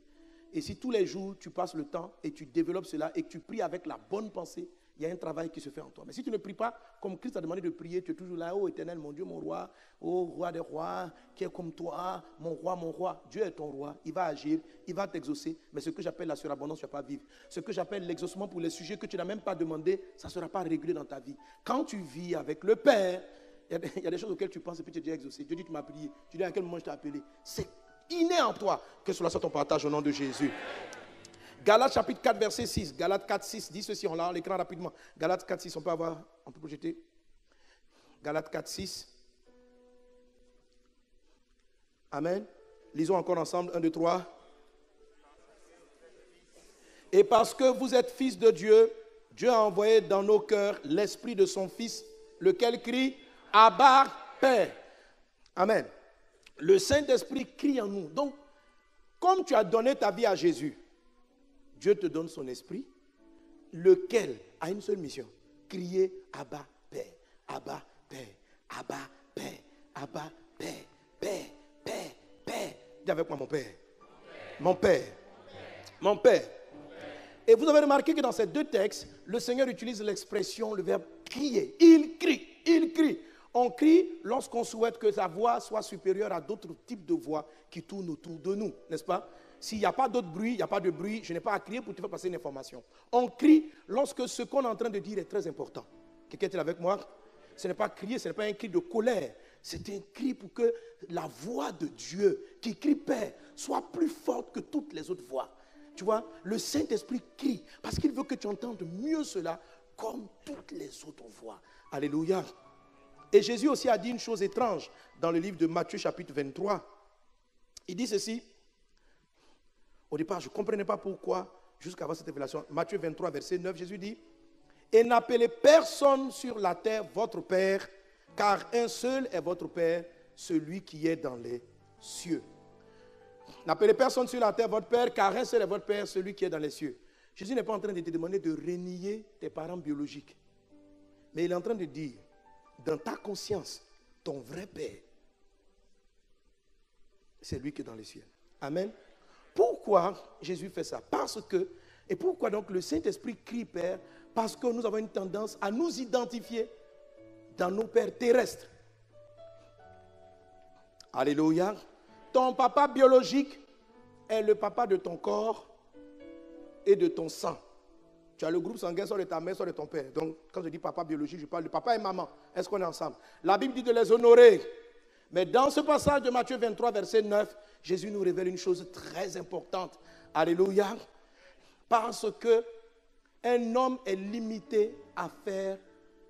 Et si tous les jours tu passes le temps et tu développes cela et que tu pries avec la bonne pensée, il y a un travail qui se fait en toi. Mais si tu ne pries pas comme Christ a demandé de prier, tu es toujours là, oh Éternel, mon Dieu, mon roi, oh roi des rois, qui est comme toi, mon roi, mon roi. Dieu est ton roi, il va agir, il va t'exaucer. Mais ce que j'appelle la surabondance, tu ne vas pas vivre. Ce que j'appelle l'exaucement pour les sujets que tu n'as même pas demandé, ça ne sera pas réglé dans ta vie. Quand tu vis avec le Père, il y a des choses auxquelles tu penses et puis tu es déjà exaucé. Dieu dit, tu m'as prié. Tu dis, à quel moment je t'ai appelé? C'est inné en toi. Que cela soit ton partage au nom de Jésus. Galates chapitre 4 verset 6. Galates 4, 6 dit ceci, on l'a à l'écran rapidement. Galates 4, 6, on peut projeter. Galates 4, 6. Amen. Lisons encore ensemble, 1, 2, 3. Et parce que vous êtes fils de Dieu, Dieu a envoyé dans nos cœurs l'esprit de son Fils, lequel crie, Abba, Père. Amen. Le Saint-Esprit crie en nous. Donc, comme tu as donné ta vie à Jésus, Dieu te donne son esprit, lequel a une seule mission, crier Abba, Père, Abba, Père, Abba, Père, Abba, Père, Père, Père, Père. Dis avec moi, mon Père. Mon Père. Mon Père. Et vous avez remarqué que dans ces deux textes, le Seigneur utilise l'expression, le verbe crier. Il crie, il crie. On crie lorsqu'on souhaite que sa voix soit supérieure à d'autres types de voix qui tournent autour de nous, n'est-ce pas? S'il n'y a pas d'autre bruit, il n'y a pas de bruit, je n'ai pas à crier pour te faire passer une information. On crie lorsque ce qu'on est en train de dire est très important. Quelqu'un est avec moi? Ce n'est pas crier, ce n'est pas un cri de colère. C'est un cri pour que la voix de Dieu, qui crie Père, soit plus forte que toutes les autres voix. Tu vois, le Saint-Esprit crie parce qu'il veut que tu entendes mieux cela comme toutes les autres voix. Alléluia. Et Jésus aussi a dit une chose étrange dans le livre de Matthieu chapitre 23. Il dit ceci. Au départ, je ne comprenais pas pourquoi, jusqu'avant cette révélation. Matthieu 23, verset 9, Jésus dit, Et n'appelez personne sur la terre votre Père, car un seul est votre Père, celui qui est dans les cieux. N'appelez personne sur la terre votre Père, car un seul est votre Père, celui qui est dans les cieux. Jésus n'est pas en train de te demander de renier tes parents biologiques. Mais il est en train de dire, dans ta conscience, ton vrai Père, c'est lui qui est dans les cieux. Amen. Pourquoi Jésus fait ça? Parce que, et pourquoi donc le Saint-Esprit crie Père? Parce que nous avons une tendance à nous identifier dans nos pères terrestres. Alléluia. Ton papa biologique est le papa de ton corps et de ton sang. Tu as le groupe sanguin soit de ta mère, soit de ton père. Donc, quand je dis papa biologique, je parle de papa et maman. Est-ce qu'on est ensemble? La Bible dit de les honorer. Mais dans ce passage de Matthieu 23, verset 9, Jésus nous révèle une chose très importante. Alléluia. Parce que un homme est limité à faire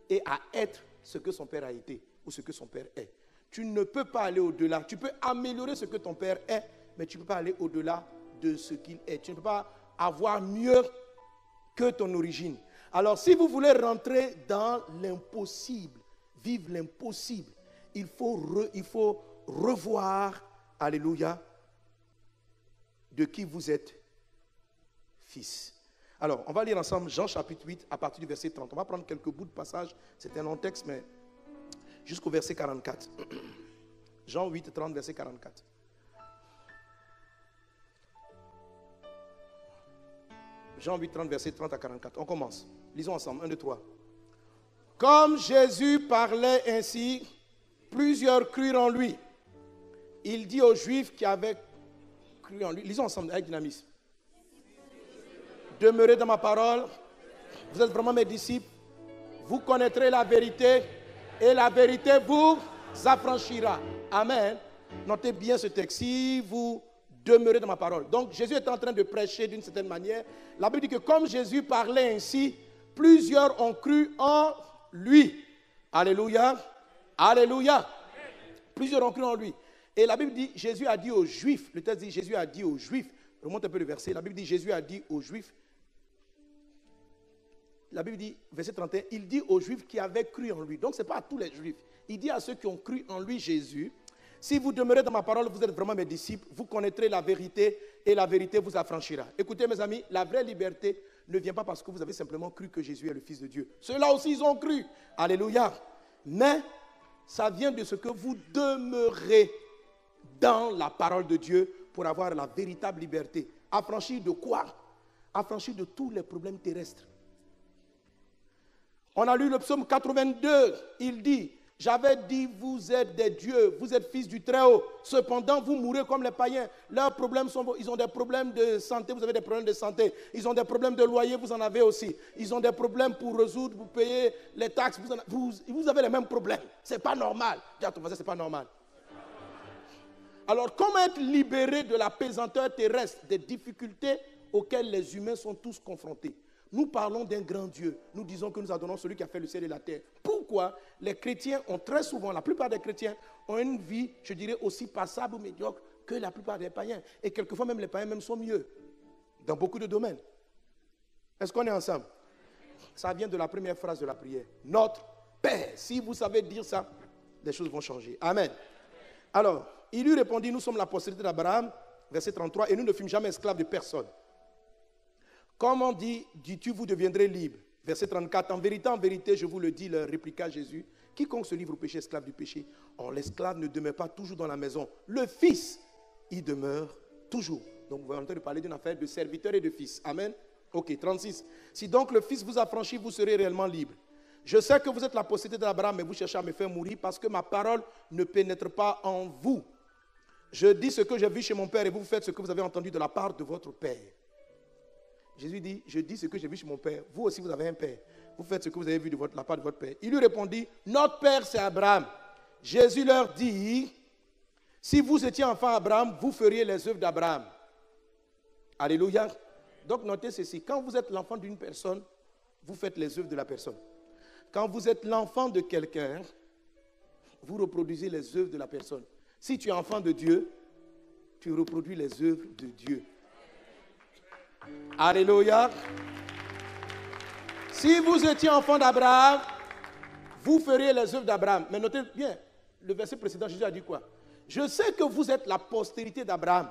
et à être ce que son père a été ou ce que son père est. Tu ne peux pas aller au-delà. Tu peux améliorer ce que ton père est, mais tu ne peux pas aller au-delà de ce qu'il est. Tu ne peux pas avoir mieux que ton origine. Alors, si vous voulez rentrer dans l'impossible, vivre l'impossible, il faut revoir, alléluia, de qui vous êtes fils. Alors, on va lire ensemble Jean chapitre 8 à partir du verset 30. On va prendre quelques bouts de passage. C'est un long texte, mais jusqu'au verset 44. Jean 8, 30, verset 44. Jean 8, 30, verset 30 à 44. On commence. Lisons ensemble. 1, 2, 3. Comme Jésus parlait ainsi, plusieurs crurent en lui. Il dit aux Juifs qui avaient cru en lui. Lisons ensemble avec dynamisme. Demeurez dans ma parole. Vous êtes vraiment mes disciples. Vous connaîtrez la vérité et la vérité vous affranchira. Amen. Notez bien ce texte. Si vous demeurez dans ma parole. Donc Jésus est en train de prêcher d'une certaine manière. La Bible dit que comme Jésus parlait ainsi, plusieurs ont cru en lui. Alléluia. Alléluia. Plusieurs ont cru en lui. Et la Bible dit, Jésus a dit aux Juifs, le texte dit, Jésus a dit aux Juifs, remonte un peu le verset, la Bible dit, Jésus a dit aux Juifs, la Bible dit, verset 31, il dit aux Juifs qui avaient cru en lui. Donc ce n'est pas à tous les Juifs. Il dit à ceux qui ont cru en lui, Jésus, si vous demeurez dans ma parole, vous êtes vraiment mes disciples, vous connaîtrez la vérité et la vérité vous affranchira. Écoutez mes amis, la vraie liberté ne vient pas parce que vous avez simplement cru que Jésus est le Fils de Dieu. Ceux-là aussi, ils ont cru. Alléluia. Mais ça vient de ce que vous demeurez dans la parole de Dieu pour avoir la véritable liberté. Affranchir de quoi? Affranchir de tous les problèmes terrestres. On a lu le psaume 82, il dit, j'avais dit, vous êtes des dieux, vous êtes fils du Très-Haut, cependant vous mourrez comme les païens. Leurs problèmes sont, ils ont des problèmes de santé, vous avez des problèmes de santé. Ils ont des problèmes de loyer, vous en avez aussi. Ils ont des problèmes pour résoudre, pour payer les taxes, vous avez les mêmes problèmes. C'est pas normal. Dis à ton voisin, c'est pas normal. Alors, comment être libéré de la pesanteur terrestre, des difficultés auxquelles les humains sont tous confrontés? Nous parlons d'un grand Dieu. Nous disons que nous adorons celui qui a fait le ciel et la terre. Pourquoi les chrétiens ont très souvent, la plupart des chrétiens ont une vie, je dirais, aussi passable ou médiocre que la plupart des païens. Et quelquefois même les païens même sont mieux dans beaucoup de domaines. Est-ce qu'on est ensemble? Ça vient de la première phrase de la prière. Notre Père. Si vous savez dire ça, les choses vont changer. Amen. Alors, il lui répondit, nous sommes la postérité d'Abraham, verset 33, et nous ne fûmes jamais esclaves de personne. Comment dis-tu, vous deviendrez libres? Verset 34, en vérité, je vous le dis, leur répliqua Jésus, quiconque se livre au péché, esclave du péché. Or, l'esclave ne demeure pas toujours dans la maison. Le fils, il demeure toujours. Donc, vous êtes en train de parler d'une affaire de serviteur et de fils. Amen. Ok, 36. Si donc le fils vous affranchit, vous serez réellement libre. Je sais que vous êtes la postérité d'Abraham, mais vous cherchez à me faire mourir parce que ma parole ne pénètre pas en vous. Je dis ce que j'ai vu chez mon père et vous faites ce que vous avez entendu de la part de votre père. Jésus dit, je dis ce que j'ai vu chez mon père. Vous aussi, vous avez un père. Vous faites ce que vous avez vu de la part de votre père. Il lui répondit, notre père, c'est Abraham. Jésus leur dit, si vous étiez enfant Abraham, vous feriez les œuvres d'Abraham. Alléluia. Donc, notez ceci. Quand vous êtes l'enfant d'une personne, vous faites les œuvres de la personne. Quand vous êtes l'enfant de quelqu'un, vous reproduisez les œuvres de la personne. Si tu es enfant de Dieu, tu reproduis les œuvres de Dieu. Alléluia. Si vous étiez enfant d'Abraham, vous feriez les œuvres d'Abraham. Mais notez bien, le verset précédent, Jésus a dit quoi? Je sais que vous êtes la postérité d'Abraham,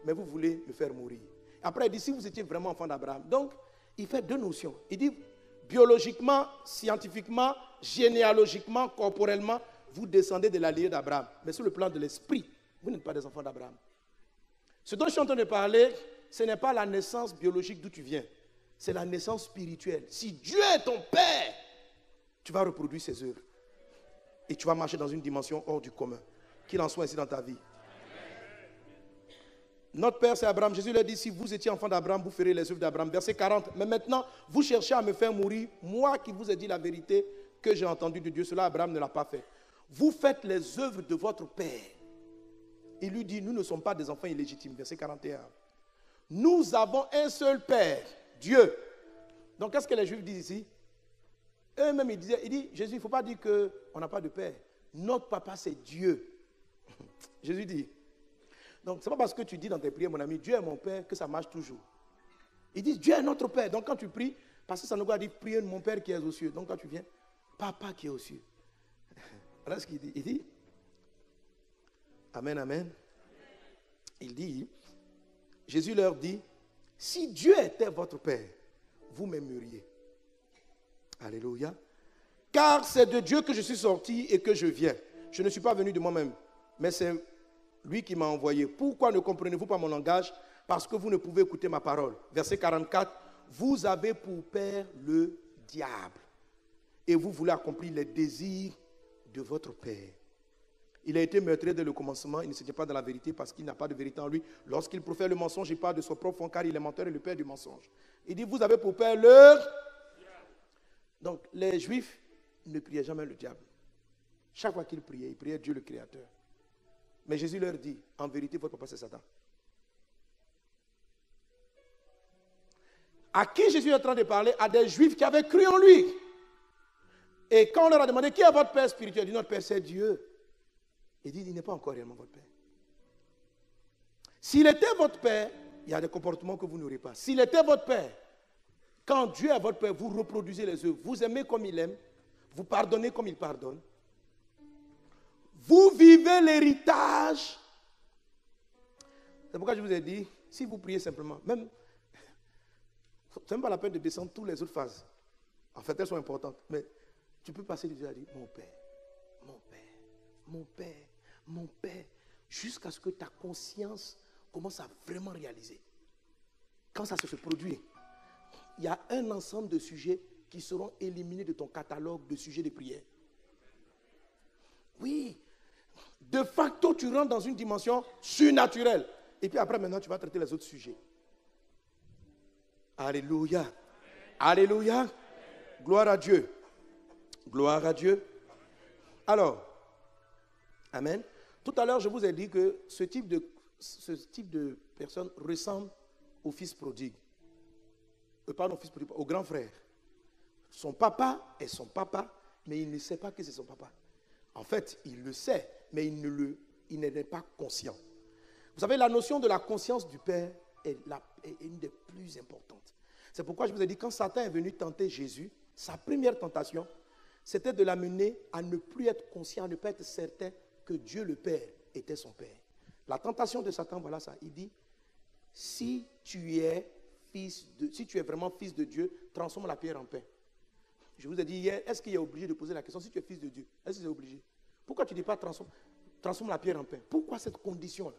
mais vous voulez me faire mourir. Après, il dit, si vous étiez vraiment enfant d'Abraham. Donc, il fait deux notions. Il dit, biologiquement, scientifiquement, généalogiquement, corporellement, vous descendez de la lignée d'Abraham. Mais sur le plan de l'esprit, vous n'êtes pas des enfants d'Abraham. Ce dont je suis en train de parler, ce n'est pas la naissance biologique d'où tu viens. C'est la naissance spirituelle. Si Dieu est ton Père, tu vas reproduire ses œuvres. Et tu vas marcher dans une dimension hors du commun. Qu'il en soit ainsi dans ta vie. Notre Père, c'est Abraham. Jésus leur dit, si vous étiez enfant d'Abraham, vous ferez les œuvres d'Abraham. Verset 40. Mais maintenant, vous cherchez à me faire mourir. Moi qui vous ai dit la vérité que j'ai entendue de Dieu, cela Abraham ne l'a pas fait. Vous faites les œuvres de votre Père. Il lui dit, nous ne sommes pas des enfants illégitimes. Verset 41. Nous avons un seul Père, Dieu. Donc, qu'est-ce que les Juifs disent ici? Eux-mêmes, ils disaient, Jésus, il ne faut pas dire qu'on n'a pas de Père. Notre papa, c'est Dieu. Jésus dit. Donc, ce n'est pas parce que tu dis dans tes prières, mon ami, Dieu est mon Père, que ça marche toujours. Ils disent, Dieu est notre Père. Donc, quand tu pries, parce que ça nous doit dire, priez mon Père qui est aux cieux. Donc, quand tu viens, papa qui est aux cieux. Voilà ce qu'il dit. Il dit, Amen, Amen. Il dit, Jésus leur dit, si Dieu était votre Père, vous m'aimeriez. Alléluia. Car c'est de Dieu que je suis sorti et que je viens. Je ne suis pas venu de moi-même, mais c'est lui qui m'a envoyé. Pourquoi ne comprenez-vous pas mon langage? Parce que vous ne pouvez écouter ma parole. Verset 44. Vous avez pour père le diable. Et vous voulez accomplir les désirs de votre père. Il a été meurtrier dès le commencement. Il ne se tient pas dans la vérité parce qu'il n'a pas de vérité en lui. Lorsqu'il profère le mensonge, il parle de son propre fond car il est menteur et le père du mensonge. Il dit, vous avez pour père le... Donc, les Juifs ne priaient jamais le diable. Chaque fois qu'ils priaient Dieu le Créateur. Mais Jésus leur dit, en vérité, votre papa c'est Satan. À qui Jésus est en train de parler? À des Juifs qui avaient cru en lui. Et quand on leur a demandé, qui est votre père spirituel? Il dit, notre père c'est Dieu. Il dit, il n'est pas encore réellement votre père. S'il était votre père, il y a des comportements que vous n'aurez pas. S'il était votre père, quand Dieu est votre père, vous reproduisez les œuvres. Vous aimez comme il aime. Vous pardonnez comme il pardonne. Vous vivez l'héritage. C'est pourquoi je vous ai dit, si vous priez simplement, même, c'est même pas la peine de descendre toutes les autres phases. En fait, elles sont importantes. Mais tu peux passer de Dieu à dire, mon Père, mon Père, mon Père, mon Père, jusqu'à ce que ta conscience commence à vraiment réaliser. Quand ça se produit, il y a un ensemble de sujets qui seront éliminés de ton catalogue de sujets de prière. Oui. De facto, tu rentres dans une dimension surnaturelle. Et puis après, maintenant, tu vas traiter les autres sujets. Alléluia. Alléluia. Gloire à Dieu. Gloire à Dieu. Alors, Amen. Tout à l'heure, je vous ai dit que ce type de personne ressemble au fils prodigue. Pardon, au fils prodigue, au grand frère. Son papa est son papa, mais il ne sait pas que c'est son papa. En fait, il le sait, mais il n'est pas conscient. Vous savez, la notion de la conscience du Père est une des plus importantes. C'est pourquoi je vous ai dit, quand Satan est venu tenter Jésus, sa première tentation, c'était de l'amener à ne plus être conscient, à ne pas être certain que Dieu le Père était son Père. La tentation de Satan, voilà ça. Il dit, si tu es vraiment fils de Dieu, transforme la pierre en pain. Je vous ai dit hier, est-ce qu'il est obligé de poser la question, si tu es fils de Dieu, est-ce qu'il est obligé? Pourquoi tu ne dis pas transforme la pierre en pain? Pourquoi cette condition-là?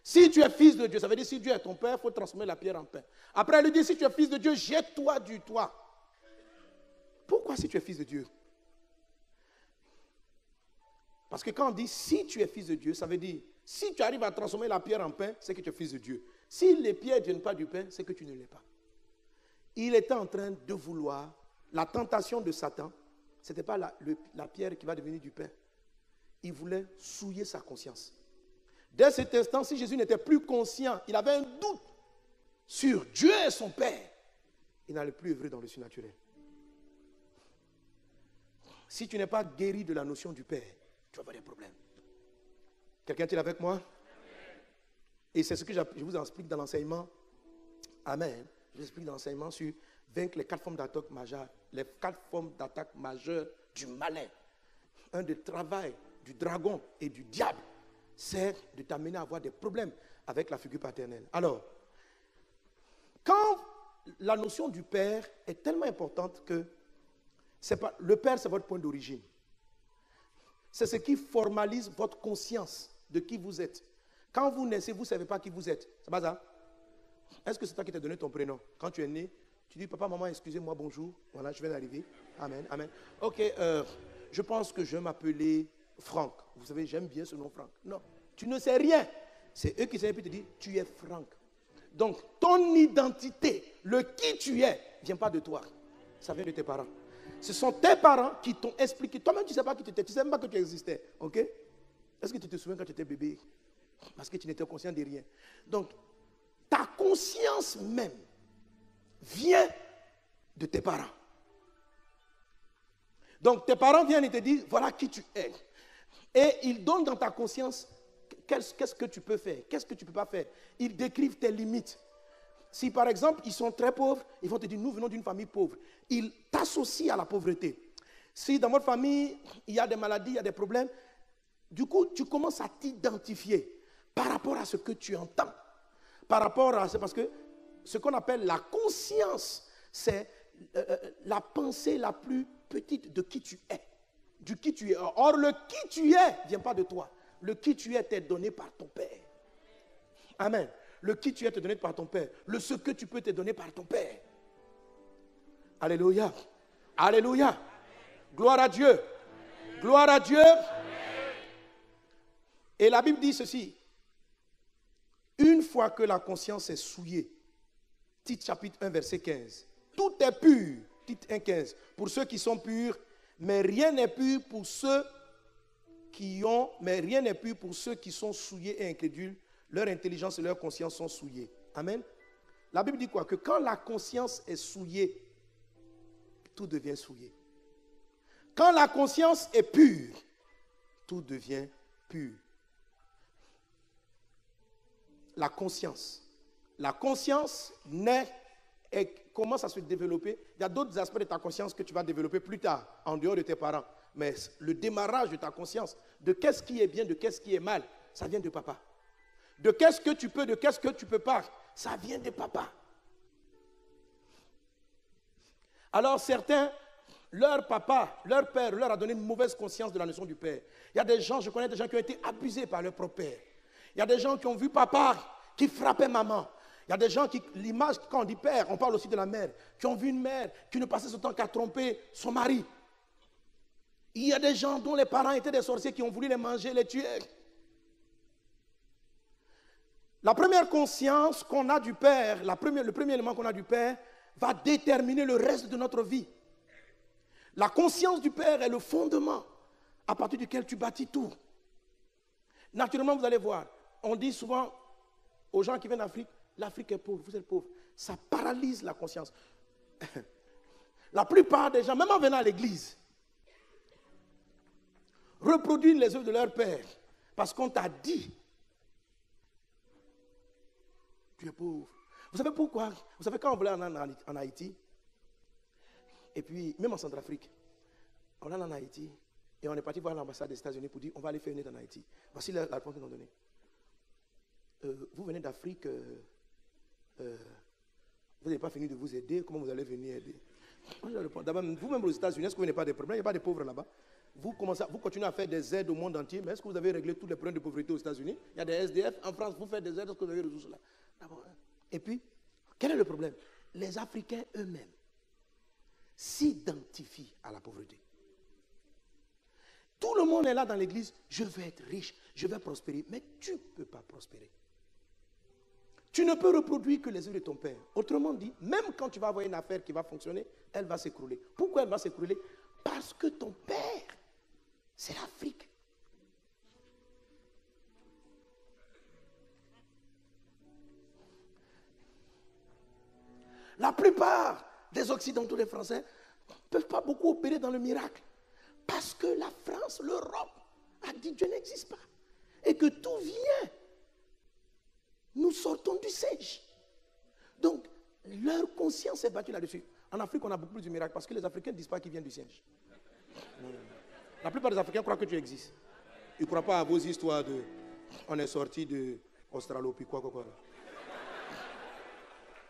Si tu es fils de Dieu, ça veut dire si Dieu est ton Père, il faut transformer la pierre en pain. Après, il lui dit, si tu es fils de Dieu, jette-toi du toit. Pourquoi si tu es fils de Dieu? Parce que quand on dit si tu es fils de Dieu, ça veut dire si tu arrives à transformer la pierre en pain, c'est que tu es fils de Dieu. Si les pierres ne viennent pas du pain, c'est que tu ne l'es pas. Il était en train de vouloir, la tentation de Satan, ce n'était pas la pierre qui va devenir du pain. Il voulait souiller sa conscience. Dès cet instant, si Jésus n'était plus conscient, il avait un doute sur Dieu et son Père, il n'allait plus œuvrer dans le surnaturel. Si tu n'es pas guéri de la notion du Père, tu vas avoir des problèmes. Quelqu'un est-il avec moi? Et c'est ce que je vous explique dans l'enseignement. Amen. Je vous explique dans l'enseignement sur vaincre les 4 formes d'attaque majeures, les 4 formes d'attaque majeures du malin. Un des travail du dragon et du diable, c'est de t'amener à avoir des problèmes avec la figure paternelle. Alors, quand la notion du père est tellement importante que le père, c'est votre point d'origine. C'est ce qui formalise votre conscience de qui vous êtes. Quand vous naissez, vous ne savez pas qui vous êtes. C'est pas ça? Est-ce que c'est toi qui t'as donné ton prénom? Quand tu es né, tu dis, papa, maman, excusez-moi, bonjour. Voilà, je viens d'arriver. Amen, amen. Ok, je pense que je vais m'appeler Franck. Vous savez, j'aime bien ce nom Franck. Non, tu ne sais rien. C'est eux qui savent et te disent, tu es Franck. Donc, ton identité, le qui tu es, ne vient pas de toi. Ça vient de tes parents. Ce sont tes parents qui t'ont expliqué. Toi-même, tu ne sais pas qui tu étais. Tu ne sais même pas que tu existais. Ok? Est-ce que tu te souviens quand tu étais bébé? Parce que tu n'étais conscient de rien. Donc, ta conscience même vient de tes parents. Donc, tes parents viennent et te disent, voilà qui tu es. Et ils donnent dans ta conscience qu'est-ce que tu peux faire, qu'est-ce que tu ne peux pas faire. Ils décrivent tes limites. Si par exemple, ils sont très pauvres, ils vont te dire, nous venons d'une famille pauvre. Ils t'associent à la pauvreté. Si dans votre famille, il y a des maladies, il y a des problèmes, du coup, tu commences à t'identifier par rapport à ce que tu entends. Par rapport à... C'est parce que ce qu'on appelle la conscience, c'est la pensée la plus petite de qui tu es. Du qui tu es. Or, le qui tu es ne vient pas de toi. Le qui tu es t'est donné par ton Père. Amen. Le qui tu es t'est donné par ton Père. Le ce que tu peux t'est donné par ton Père. Alléluia. Alléluia. Gloire à Dieu. Gloire à Dieu. Et la Bible dit ceci. Une fois que la conscience est souillée, Tite chapitre 1 verset 15. Tout est pur. Tite 1, 15. Pour ceux qui sont purs, mais rien n'est pur pour ceux qui sont souillés et incrédules. Leur intelligence et leur conscience sont souillées. Amen. La Bible dit quoi? Que quand la conscience est souillée, tout devient souillé. Quand la conscience est pure, tout devient pur. La conscience naît et commence à se développer. Il y a d'autres aspects de ta conscience que tu vas développer plus tard, en dehors de tes parents. Mais le démarrage de ta conscience, de qu'est-ce qui est bien, de qu'est-ce qui est mal, ça vient de papa. De qu'est-ce que tu peux, de qu'est-ce que tu ne peux pas, ça vient de papa. Alors certains, leur papa, leur père, leur a donné une mauvaise conscience de la notion du père. Il y a des gens, je connais des gens qui ont été abusés par leur propre père. Il y a des gens qui ont vu papa qui frappait maman. Il y a des gens qui, l'image, quand on dit père, on parle aussi de la mère, qui ont vu une mère qui ne passait son temps qu'à tromper son mari. Il y a des gens dont les parents étaient des sorciers qui ont voulu les manger, les tuer. La première conscience qu'on a du Père, le premier élément qu'on a du Père, va déterminer le reste de notre vie. La conscience du Père est le fondement à partir duquel tu bâtis tout. Naturellement, vous allez voir, on dit souvent aux gens qui viennent d'Afrique, l'Afrique est pauvre, vous êtes pauvre. Ça paralyse la conscience. La plupart des gens, même en venant à l'église, reproduisent les œuvres de leur père parce qu'on t'a dit tu es pauvre. Vous savez pourquoi? Vous savez quand on voulait aller en Haïti, et puis même en Centrafrique, on allait en Haïti et on est parti voir l'ambassade des États-Unis pour dire on va aller faire une aide en Haïti. Voici la réponse qu'ils nous ont donnée. Vous venez d'Afrique, vous n'avez pas fini de vous aider, comment vous allez venir aider? D'abord, vous-même aux États-Unis, est-ce que vous n'avez pas de problèmes? Il n'y a pas de pauvres là-bas. Vous continuez à faire des aides au monde entier, mais est-ce que vous avez réglé tous les problèmes de pauvreté aux États-Unis? Il y a des SDF. En France, vous faites des aides, est-ce que vous avez résolu cela? Et puis, quel est le problème? Les Africains eux-mêmes s'identifient à la pauvreté. Tout le monde est là dans l'église, je vais être riche, je vais prospérer, mais tu ne peux pas prospérer. Tu ne peux reproduire que les œuvres de ton père. Autrement dit, même quand tu vas avoir une affaire qui va fonctionner, elle va s'écrouler. Pourquoi elle va s'écrouler? Parce que ton père, c'est l'Afrique. La plupart des Occidentaux, des Français, ne peuvent pas beaucoup opérer dans le miracle. Parce que la France, l'Europe, a dit Dieu n'existe pas. Et que tout vient. Nous sortons du siège. Donc, leur conscience est battue là-dessus. En Afrique, on a beaucoup plus de miracles parce que les Africains ne disent pas qu'ils viennent du singe. Non. La plupart des Africains croient que tu existes. Ils ne croient pas à vos histoires de on est sorti de Australie, quoi.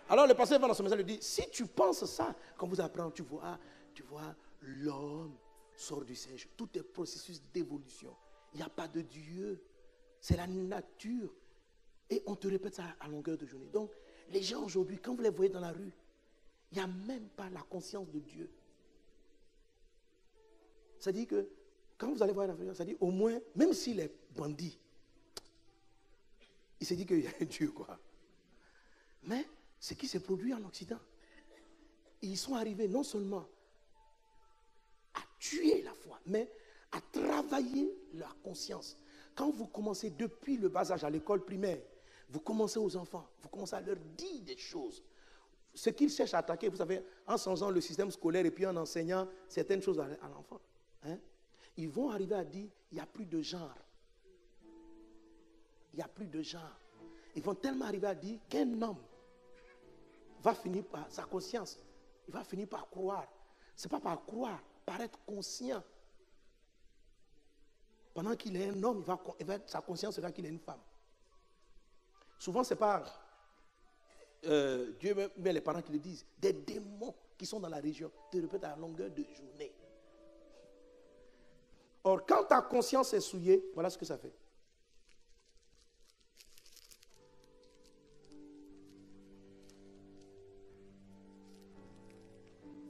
Alors le pasteur va dans son message et dit, si tu penses ça, quand vous apprenez, tu vois, l'homme sort du singe. Tout est processus d'évolution. Il n'y a pas de Dieu. C'est la nature. Et on te répète ça à longueur de journée. Donc, les gens aujourd'hui, quand vous les voyez dans la rue, il n'y a même pas la conscience de Dieu. Ça dit que, quand vous allez voir l'Africain, ça dit au moins, même s'il est bandit, il se dit qu'il y a un Dieu, quoi. Mais, ce qui s'est produit en Occident, ils sont arrivés non seulement à tuer la foi, mais à travailler la conscience. Quand vous commencez depuis le bas âge à l'école primaire, vous commencez aux enfants, vous commencez à leur dire des choses. Ce qu'ils cherchent à attaquer, vous savez, en changeant le système scolaire et puis en enseignant certaines choses à l'enfant, hein, ils vont arriver à dire, il n'y a plus de genre. Il n'y a plus de genre. Ils vont tellement arriver à dire qu'un homme va finir par sa conscience, il va finir par croire. Ce n'est pas par croire, par être conscient. Pendant qu'il est un homme, sa conscience sera qu'il est une femme. Souvent, ce n'est pas Dieu, mais les parents qui le disent. Des démons qui sont dans la région te répètent à longueur de journée. Or, quand ta conscience est souillée, voilà ce que ça fait.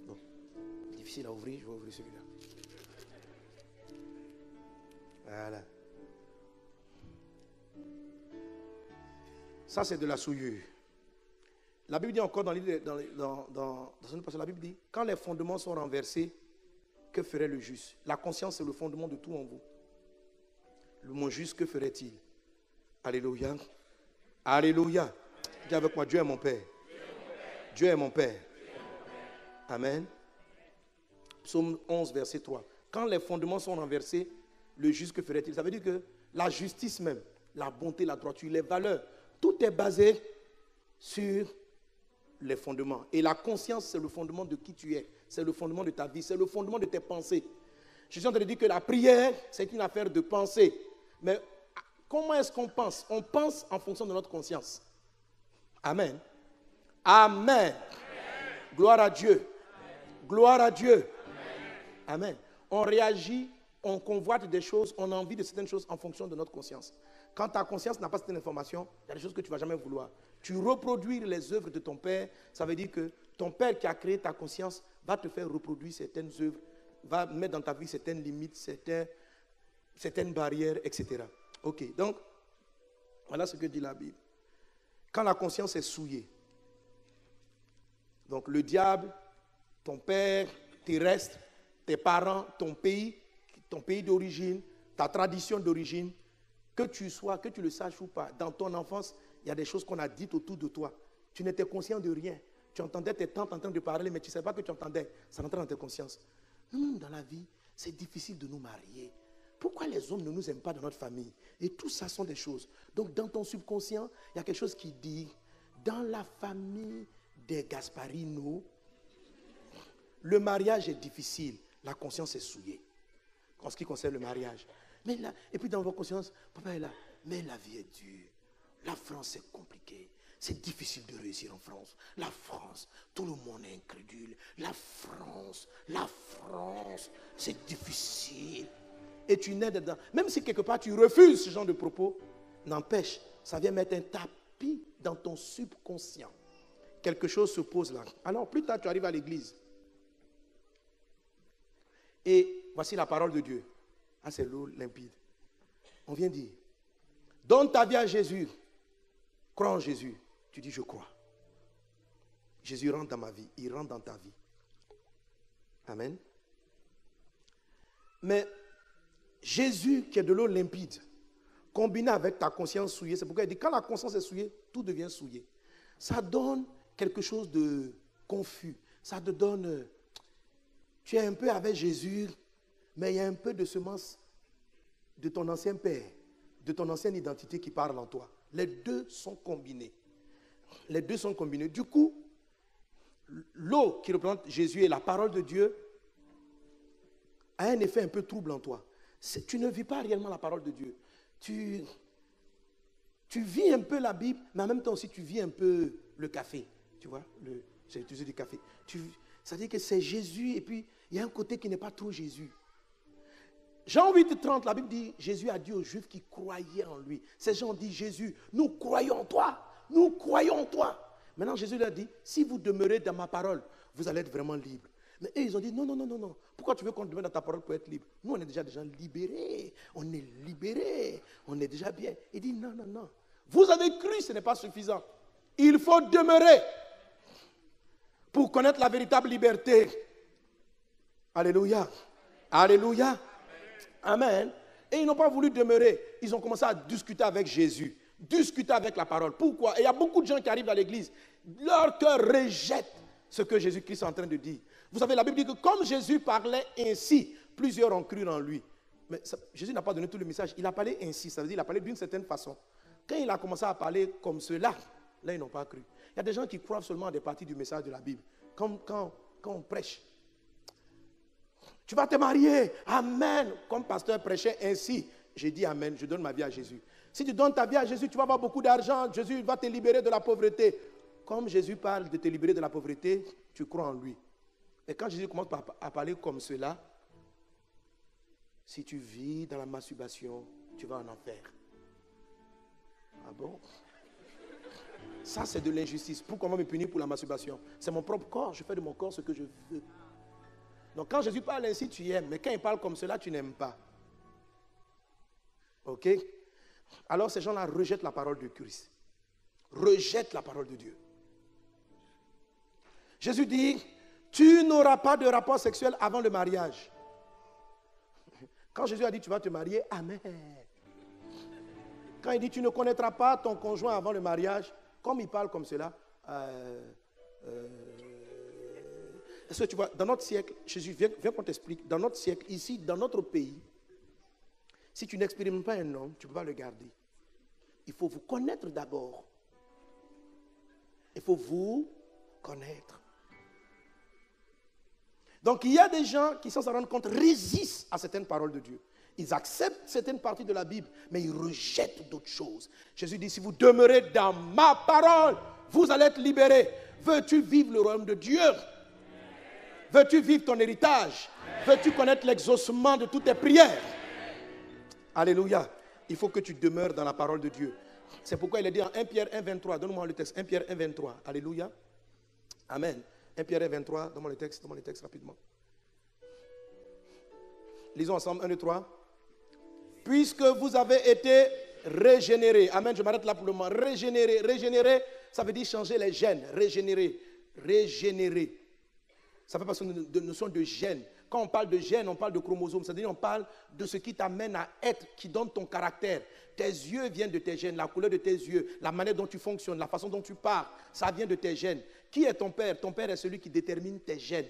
Bon, difficile à ouvrir, je vais ouvrir celui-là. Voilà. Ça, c'est de la souillure. La Bible dit encore dans une passage, la Bible dit, quand les fondements sont renversés, que ferait le juste? La conscience, c'est le fondement de tout en vous. Le mon juste, que ferait-il? Alléluia. Alléluia. Dis avec moi, Dieu est mon Père. Dieu est mon Père. Amen. Psaume 11, verset 3. Quand les fondements sont renversés, le juste, que ferait-il? Ça veut dire que la justice même, la bonté, la droiture, les valeurs, tout est basé sur les fondements. Et la conscience, c'est le fondement de qui tu es. C'est le fondement de ta vie. C'est le fondement de tes pensées. Je suis en train de dire que la prière, c'est une affaire de pensée. Mais comment est-ce qu'on pense? On pense en fonction de notre conscience. Amen. Amen. Amen. Gloire à Dieu. Amen. Gloire à Dieu. Amen. Amen. On réagit, on convoite des choses, on a envie de certaines choses en fonction de notre conscience. Quand ta conscience n'a pas cette information, il y a des choses que tu ne vas jamais vouloir. Tu reproduis les œuvres de ton Père, ça veut dire que ton Père qui a créé ta conscience va te faire reproduire certaines œuvres, va mettre dans ta vie certaines limites, certaines barrières, etc. Ok, donc, voilà ce que dit la Bible. Quand la conscience est souillée, donc le diable, ton père terrestre, tes parents, ton pays d'origine, ta tradition d'origine, que tu le saches ou pas, dans ton enfance, il y a des choses qu'on a dites autour de toi. Tu n'étais conscient de rien. Tu entendais tes tantes en train de parler, mais tu ne savais pas que tu entendais. Ça rentrait dans tes consciences. Nous, dans la vie, c'est difficile de nous marier. Pourquoi les hommes ne nous aiment pas dans notre famille? Et tout ça sont des choses. Donc, dans ton subconscient, il y a quelque chose qui dit, dans la famille des Gasparino, le mariage est difficile. La conscience est souillée. En ce qui concerne le mariage. Mais là, et puis dans votre conscience, papa est là. Mais la vie est dure. La France, c'est compliqué. C'est difficile de réussir en France. La France, tout le monde est incrédule. La France, c'est difficile. Et tu nais dedans. Même si quelque part tu refuses ce genre de propos, n'empêche, ça vient mettre un tapis dans ton subconscient. Quelque chose se pose là. Alors plus tard, tu arrives à l'église. Et voici la parole de Dieu. Ah, c'est l'eau limpide. On vient dire, donne ta vie à Jésus. Crois en Jésus. Tu dis, je crois. Jésus rentre dans ma vie. Il rentre dans ta vie. Amen. Mais Jésus, qui est de l'eau limpide, combiné avec ta conscience souillée, c'est pourquoi il dit, quand la conscience est souillée, tout devient souillé. Ça donne quelque chose de confus. Ça te donne... Tu es un peu avec Jésus, mais il y a un peu de semence de ton ancien père, de ton ancienne identité qui parle en toi. Les deux sont combinés. Les deux sont combinés. Du coup, l'eau qui représente Jésus et la parole de Dieu a un effet un peu trouble en toi. Tu ne vis pas réellement la parole de Dieu. Tu vis un peu la Bible, mais en même temps aussi tu vis un peu le café. Tu vois, j'ai utilisé du café. Ça veut dire que c'est Jésus et puis il y a un côté qui n'est pas trop Jésus. Jean 8:30, la Bible dit, Jésus a dit aux Juifs qui croyaient en lui. Ces gens disent, Jésus, nous croyons en toi, nous croyons en toi. Maintenant, Jésus leur dit, si vous demeurez dans ma parole, vous allez être vraiment libre. Mais eux, ils ont dit, non, non, non, non, non. Pourquoi tu veux qu'on demeure dans ta parole pour être libre? Nous, on est déjà des gens libérés. On est libérés. On est déjà bien. Il dit, non, non, non. Vous avez cru, ce n'est pas suffisant. Il faut demeurer pour connaître la véritable liberté. Alléluia. Alléluia. Amen. Et ils n'ont pas voulu demeurer. Ils ont commencé à discuter avec Jésus. Discuter avec la parole. Pourquoi? Et il y a beaucoup de gens qui arrivent à l'église. Leur cœur rejette ce que Jésus-Christ est en train de dire. Vous savez, la Bible dit que comme Jésus parlait ainsi, plusieurs ont cru en lui. Mais Jésus n'a pas donné tout le message. Il a parlé ainsi. Ça veut dire qu'il a parlé d'une certaine façon. Quand il a commencé à parler comme cela, là, ils n'ont pas cru. Il y a des gens qui croient seulement à des parties du message de la Bible. Comme quand on prêche. Tu vas te marier. Amen. Comme pasteur prêchait ainsi. J'ai dit amen. Je donne ma vie à Jésus. Si tu donnes ta vie à Jésus, tu vas avoir beaucoup d'argent. Jésus va te libérer de la pauvreté. Comme Jésus parle de te libérer de la pauvreté, tu crois en lui. Et quand Jésus commence à parler comme cela, si tu vis dans la masturbation, tu vas en enfer. Ah bon? Ça, c'est de l'injustice. Pourquoi on va me punir pour la masturbation? C'est mon propre corps. Je fais de mon corps ce que je veux. Donc quand Jésus parle ainsi, tu aimes. Mais quand il parle comme cela, tu n'aimes pas. Ok? Alors ces gens-là rejettent la parole de Christ. Rejettent la parole de Dieu. Jésus dit, tu n'auras pas de rapport sexuel avant le mariage. Quand Jésus a dit, tu vas te marier, amen. Quand il dit, tu ne connaîtras pas ton conjoint avant le mariage, comme il parle comme cela, est-ce que tu vois, dans notre siècle, Jésus, viens qu'on t'explique, dans notre siècle, ici, dans notre pays, si tu n'expérimentes pas un homme, tu ne peux pas le garder. Il faut vous connaître d'abord. Il faut vous connaître. Donc il y a des gens qui, sans s'en rendre compte, résistent à certaines paroles de Dieu. Ils acceptent certaines parties de la Bible, mais ils rejettent d'autres choses. Jésus dit, si vous demeurez dans ma parole, vous allez être libérés. Veux-tu vivre le royaume de Dieu? Veux-tu vivre ton héritage? Veux-tu connaître l'exaucement de toutes tes prières? Alléluia. Il faut que tu demeures dans la parole de Dieu. C'est pourquoi il est dit en 1 Pierre 1:23. Donne-moi le texte. 1 Pierre 1:23. Alléluia. Amen. 1 Pierre 1:23. Donne-moi le texte rapidement. Lisons ensemble. 1, 2, 3. Puisque vous avez été régénérés. Amen. Je m'arrête là pour le moment. Régénérer. Régénérer, ça veut dire changer les gènes. Régénérer. Régénérer. Ça fait partie de notion de gène. Quand on parle de gène, on parle de chromosomes. C'est-à-dire on parle de ce qui t'amène à être, qui donne ton caractère. Tes yeux viennent de tes gènes, la couleur de tes yeux, la manière dont tu fonctionnes, la façon dont tu parles, ça vient de tes gènes. Qui est ton père? Ton père est celui qui détermine tes gènes.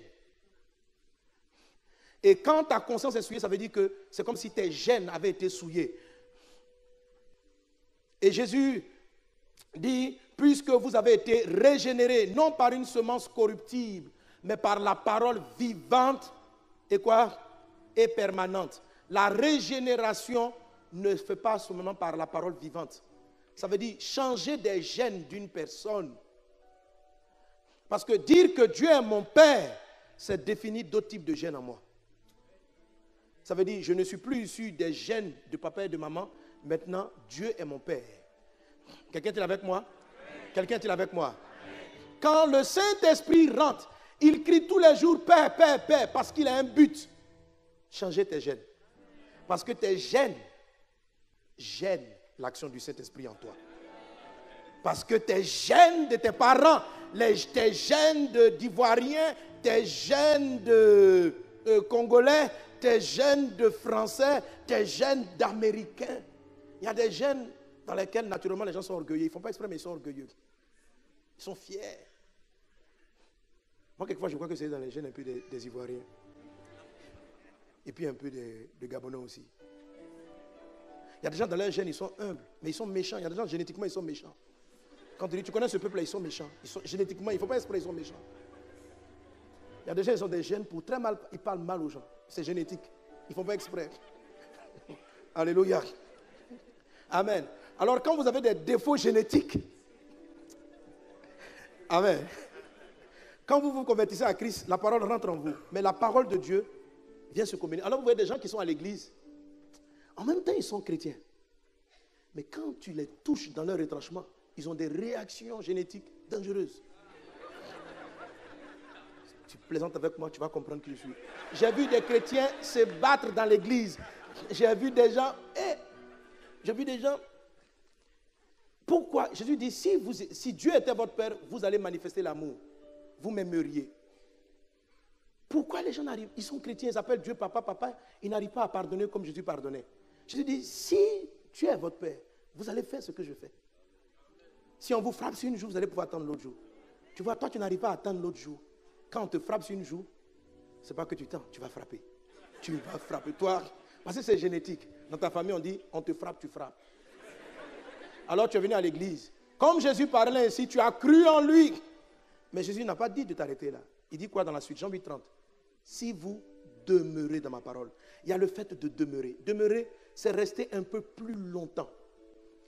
Et quand ta conscience est souillée, ça veut dire que c'est comme si tes gènes avaient été souillés. Et Jésus dit, puisque vous avez été régénérés, non par une semence corruptible, mais par la parole vivante et quoi? Et permanente. La régénération ne se fait pas seulement par la parole vivante. Ça veut dire changer des gènes d'une personne. Parce que dire que Dieu est mon Père, c'est définir d'autres types de gènes en moi. Ça veut dire je ne suis plus issu des gènes de papa et de maman. Maintenant, Dieu est mon Père. Quelqu'un est-il avec moi? Quelqu'un est-il avec moi? Quand le Saint-Esprit rentre, il crie tous les jours, Père, Père, Père, parce qu'il a un but. Changer tes gènes. Parce que tes gènes gênent l'action du Saint-Esprit en toi. Parce que tes gènes de tes parents, tes gènes d'Ivoiriens, tes gènes de Congolais, tes gènes de Français, tes gènes d'Américains. Il y a des gènes dans lesquels naturellement les gens sont orgueilleux. Ils ne font pas exprès, mais ils sont orgueilleux. Ils sont fiers. Moi, quelquefois, je crois que c'est dans les gènes un peu des Ivoiriens. Et puis un peu des Gabonais aussi. Il y a des gens dans leurs gènes, ils sont humbles, mais ils sont méchants. Il y a des gens, génétiquement, ils sont méchants. Quand tu dis, tu connais ce peuple-là, ils sont méchants. Génétiquement, il ne faut pas exprès, ils sont méchants. Il y a des gens qui ont des gènes pour très mal, ils parlent mal aux gens. C'est génétique. Ils ne font pas exprès. Alléluia. Amen. Alors quand vous avez des défauts génétiques, amen. Quand vous vous convertissez à Christ, la parole rentre en vous. Mais la parole de Dieu vient se combiner. Alors vous voyez des gens qui sont à l'église. En même temps, ils sont chrétiens. Mais quand tu les touches dans leur retranchement, ils ont des réactions génétiques dangereuses. Tu plaisantes avec moi, tu vas comprendre qui je suis. J'ai vu des chrétiens se battre dans l'église. J'ai vu des gens... Pourquoi? Jésus dit, si Dieu était votre Père, vous allez manifester l'amour. Vous m'aimeriez. Pourquoi les gens n'arrivent? Ils sont chrétiens, ils appellent Dieu papa, papa. Ils n'arrivent pas à pardonner comme Jésus pardonnait. Jésus dit, si Dieu est votre Père, vous allez faire ce que je fais. Si on vous frappe sur une joue, vous allez pouvoir attendre l'autre jour. Tu vois, toi, tu n'arrives pas à attendre l'autre jour. Quand on te frappe sur une joue, ce n'est pas que tu tends, tu vas frapper. Tu vas frapper. Toi, parce que c'est génétique. Dans ta famille, on dit, on te frappe, tu frappes. Alors tu es venu à l'église. Comme Jésus parlait ainsi, tu as cru en lui. Mais Jésus n'a pas dit de t'arrêter là. Il dit quoi dans la suite? Jean 8:30. Si vous demeurez dans ma parole. Il y a le fait de demeurer. Demeurer, c'est rester un peu plus longtemps.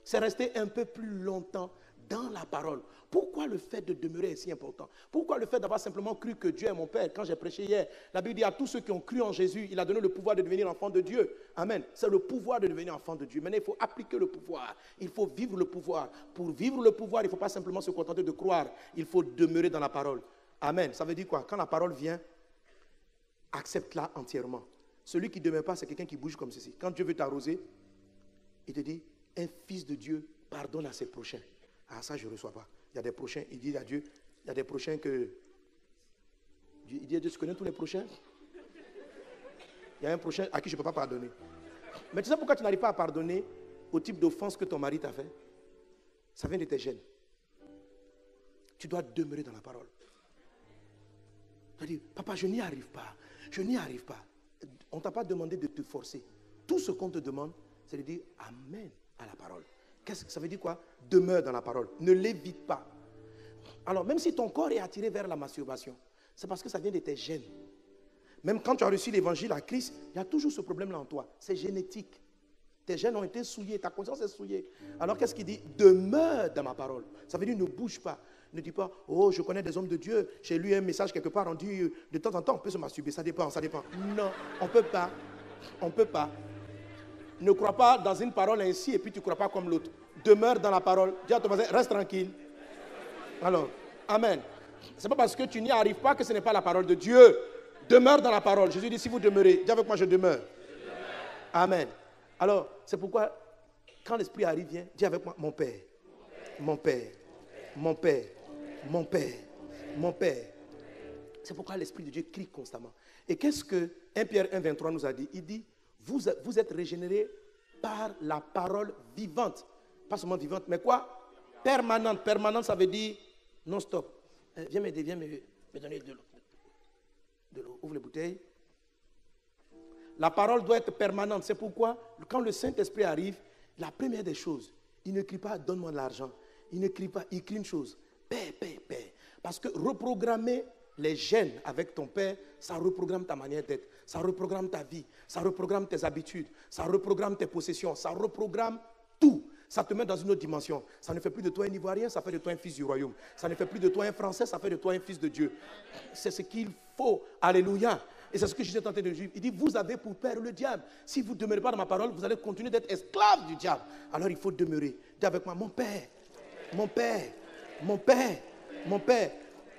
C'est rester un peu plus longtemps dans la parole. Pourquoi le fait de demeurer est si important? Pourquoi le fait d'avoir simplement cru que Dieu est mon Père? Quand j'ai prêché hier, la Bible dit à tous ceux qui ont cru en Jésus, il a donné le pouvoir de devenir enfant de Dieu. Amen. C'est le pouvoir de devenir enfant de Dieu. Maintenant, il faut appliquer le pouvoir. Il faut vivre le pouvoir. Pour vivre le pouvoir, il ne faut pas simplement se contenter de croire. Il faut demeurer dans la parole. Amen. Ça veut dire quoi? Quand la parole vient, accepte-la entièrement. Celui qui ne demeure pas, c'est quelqu'un qui bouge comme ceci. Quand Dieu veut t'arroser, il te dit, un fils de Dieu pardonne à ses prochains. Ah, ça, je ne reçois pas. Il y a des prochains, il dit à Dieu, il y a des prochains que... Il dit à Dieu, tu connais tous les prochains? Il y a un prochain à qui je ne peux pas pardonner. Mais tu sais pourquoi tu n'arrives pas à pardonner au type d'offense que ton mari t'a fait? Ça vient de tes gènes. Tu dois demeurer dans la parole. Tu dis, papa, je n'y arrive pas. Je n'y arrive pas. On ne t'a pas demandé de te forcer. Tout ce qu'on te demande, c'est de dire amen à la parole. Qu'est-ce que ça veut dire quoi? Demeure dans la parole. Ne l'évite pas. Alors, même si ton corps est attiré vers la masturbation, c'est parce que ça vient de tes gènes. Même quand tu as reçu l'évangile à Christ, il y a toujours ce problème-là en toi. C'est génétique. Tes gènes ont été souillés, ta conscience est souillée. Alors, qu'est-ce qu'il dit? Demeure dans ma parole. Ça veut dire ne bouge pas. Ne dis pas, oh, je connais des hommes de Dieu, j'ai lu un message quelque part, on dit, de temps en temps, on peut se masturber. Ça dépend, ça dépend. Non, on ne peut pas. On ne peut pas. Ne crois pas dans une parole ainsi et puis tu ne crois pas comme l'autre. Demeure dans la parole. Dis à ton voisin, reste tranquille. Alors, amen. Ce n'est pas parce que tu n'y arrives pas que ce n'est pas la parole de Dieu. Demeure dans la parole. Jésus dit, si vous demeurez, dis avec moi, je demeure. Amen. Alors, c'est pourquoi, quand l'Esprit arrive, viens, dis avec moi, mon Père, mon Père, mon Père, mon Père, mon Père. C'est pourquoi l'Esprit de Dieu crie constamment. Et qu'est-ce que 1 Pierre 1:23 nous a dit? Il dit, vous êtes régénérés par la parole vivante. Pas seulement vivante, mais quoi? Permanente. Permanente, ça veut dire non-stop. Viens m'aider, viens me donner de l'eau. De l'eau. Ouvre les bouteilles. La parole doit être permanente. C'est pourquoi, quand le Saint-Esprit arrive, la première des choses, il ne crie pas, donne-moi de l'argent. Il ne crie pas, il crie une chose. Paix, paix, paix. Parce que reprogrammer les gènes avec ton père, ça reprogramme ta manière d'être, ça reprogramme ta vie, ça reprogramme tes habitudes, ça reprogramme tes possessions, ça reprogramme tout. Ça te met dans une autre dimension. Ça ne fait plus de toi un Ivoirien, ça fait de toi un fils du royaume. Ça ne fait plus de toi un Français, ça fait de toi un fils de Dieu. C'est ce qu'il faut. Alléluia. Et c'est ce que je suis tenté de dire. Il dit, vous avez pour père le diable. Si vous ne demeurez pas dans ma parole, vous allez continuer d'être esclave du diable. Alors il faut demeurer. Dis avec moi, mon père, mon père, mon père, mon père.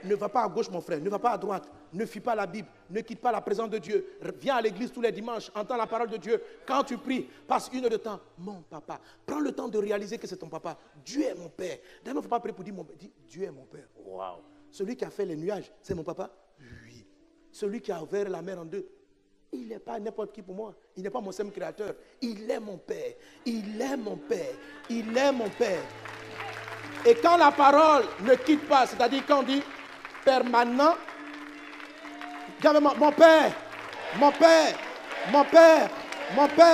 Ne va pas à gauche, mon frère, ne va pas à droite, ne fuis pas la Bible, ne quitte pas la présence de Dieu. Viens à l'église tous les dimanches, entends la parole de Dieu. Quand tu pries, passe une heure de temps. Mon papa, prends le temps de réaliser que c'est ton papa. Dieu est mon père. D'ailleurs, il ne faut pas prier pour dire mon père. Dis, Dieu est mon père. Wow. Celui qui a fait les nuages, c'est mon papa? Oui. Celui qui a ouvert la mer en deux, il n'est pas n'importe qui pour moi. Il n'est pas mon seul créateur. Il est mon père. Il est mon père. Il est mon père. Et quand la parole ne quitte pas, c'est-à-dire quand on dit permanent, mon père, mon père, mon père, mon père,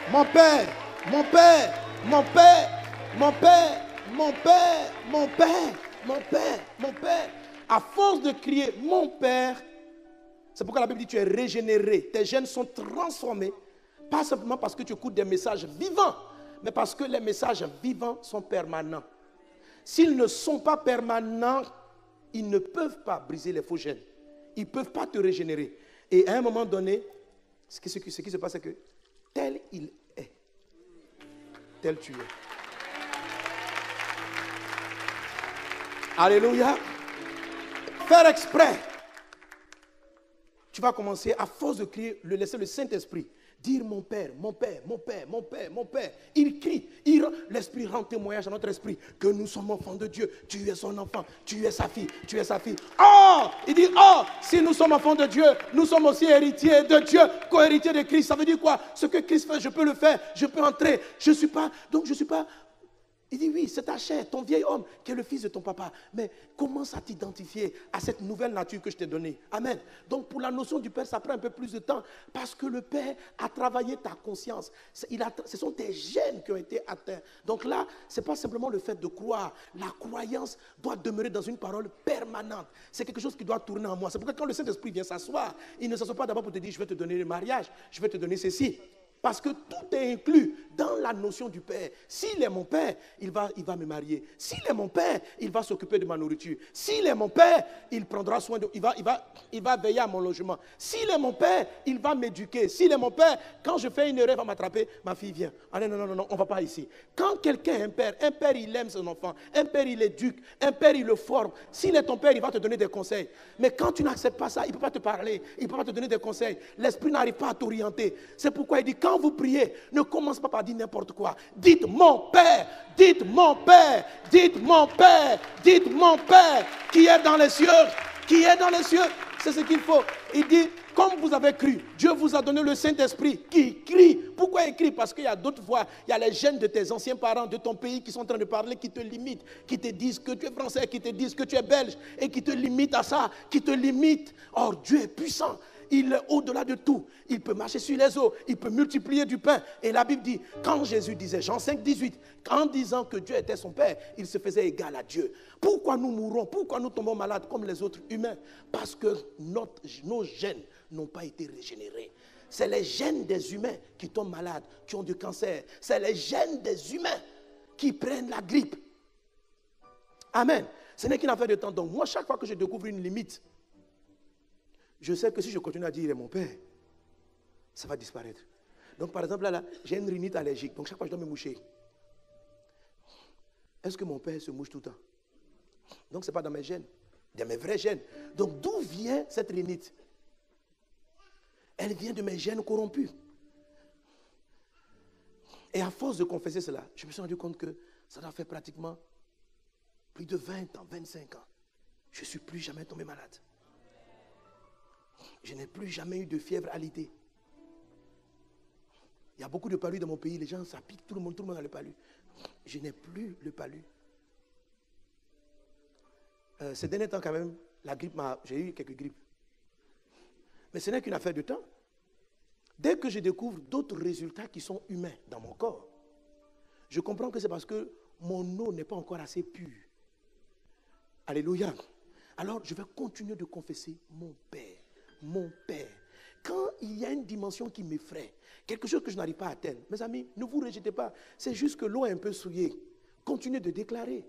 mon père, mon père, mon père, mon père, mon père, mon père, mon père, mon père. À force de crier mon père, C'est pourquoi la Bible dit tu es régénéré. Tes gènes sont transformés, pas simplement parce que tu écoutes des messages vivants, mais parce que les messages vivants sont permanents. S'ils ne sont pas permanents, ils ne peuvent pas briser les faux gènes. Ils ne peuvent pas te régénérer. Et à un moment donné, ce qui se passe, c'est que tel il est, tel tu es. Alléluia. Faire exprès. Tu vas commencer, à force de crier, laisser le Saint-Esprit dire mon Père, mon Père, mon Père, mon Père, mon Père. Il crie, l'Esprit rend témoignage à notre esprit que nous sommes enfants de Dieu. Tu es son enfant, tu es sa fille, tu es sa fille. Oh, il dit, oh, si nous sommes enfants de Dieu, nous sommes aussi héritiers de Dieu, co-héritiers de Christ. Ça veut dire quoi? Ce que Christ fait, je peux le faire, je peux entrer. Je ne suis pas. Il dit oui, c'est ta chair, ton vieil homme qui est le fils de ton papa. Mais commence à t'identifier à cette nouvelle nature que je t'ai donnée. Amen. Donc pour la notion du Père, ça prend un peu plus de temps parce que le Père a travaillé ta conscience. Ce sont tes gènes qui ont été atteints. Donc là, ce n'est pas simplement le fait de croire. La croyance doit demeurer dans une parole permanente. C'est quelque chose qui doit tourner en moi. C'est pourquoi quand le Saint-Esprit vient s'asseoir, il ne s'assoit pas d'abord pour te dire je vais te donner le mariage, je vais te donner ceci. Parce que tout est inclus dans la notion du Père. S'il est mon Père, il va me marier. S'il est mon Père, il va s'occuper de ma nourriture. S'il est mon Père, il prendra soin de... Il va veiller à mon logement. S'il est mon Père, il va m'éduquer. S'il est mon Père, quand je fais une erreur, il va m'attraper. Ma fille vient. Ah non, on ne va pas ici. Quand quelqu'un est un père, il aime son enfant. Un père, il éduque. Un père, il le forme. S'il est ton Père, il va te donner des conseils. Mais quand tu n'acceptes pas ça, il ne peut pas te parler. Il ne peut pas te donner des conseils. L'esprit n'arrive pas à t'orienter. C'est pourquoi il dit, quand vous priez, ne commence pas par dire n'importe quoi. Dites mon Père, dites mon Père, dites mon Père, dites mon Père qui est dans les cieux, qui est dans les cieux. C'est ce qu'il faut. Il dit, comme vous avez cru, Dieu vous a donné le Saint-Esprit qui crie. Pourquoi il crie? Parce qu'il y a d'autres voix. Il y a les gènes de tes anciens parents, de ton pays qui sont en train de parler, qui te limitent, qui te disent que tu es français, qui te disent que tu es belge et qui te limitent à ça, qui te limitent. Or, Dieu est puissant. Il est au-delà de tout. Il peut marcher sur les eaux. Il peut multiplier du pain. Et la Bible dit, quand Jésus disait, Jean 5, 18, en disant que Dieu était son Père, il se faisait égal à Dieu. Pourquoi nous mourons? Pourquoi nous tombons malades comme les autres humains? Parce que nos gènes n'ont pas été régénérés. C'est les gènes des humains qui tombent malades, qui ont du cancer. C'est les gènes des humains qui prennent la grippe. Amen. Ce n'est qu'une affaire de temps. Donc moi, chaque fois que je découvre une limite, je sais que si je continue à dire il est mon Père, ça va disparaître. Donc par exemple, là j'ai une rhinite allergique. Donc chaque fois je dois me moucher. Est-ce que mon Père se mouche tout le temps? Donc ce n'est pas dans mes gènes, dans mes vrais gènes. Donc d'où vient cette rhinite? Elle vient de mes gènes corrompus. Et à force de confesser cela, je me suis rendu compte que ça doit faire pratiquement plus de 20 ans, 25 ans. Je ne suis plus jamais tombé malade. Je n'ai plus jamais eu de fièvre alitée. Il y a beaucoup de palud dans mon pays. Les gens, ça pique, tout le monde a le palud. Je n'ai plus le palud. Ces derniers temps, quand même, la grippe j'ai eu quelques grippes. Mais ce n'est qu'une affaire de temps. Dès que je découvre d'autres résultats qui sont humains dans mon corps, je comprends que c'est parce que mon eau n'est pas encore assez pure. Alléluia. Alors, je vais continuer de confesser mon Père. Mon Père. Quand il y a une dimension qui m'effraie, quelque chose que je n'arrive pas à atteindre, mes amis, ne vous rejetez pas. C'est juste que l'eau est un peu souillée. Continuez de déclarer.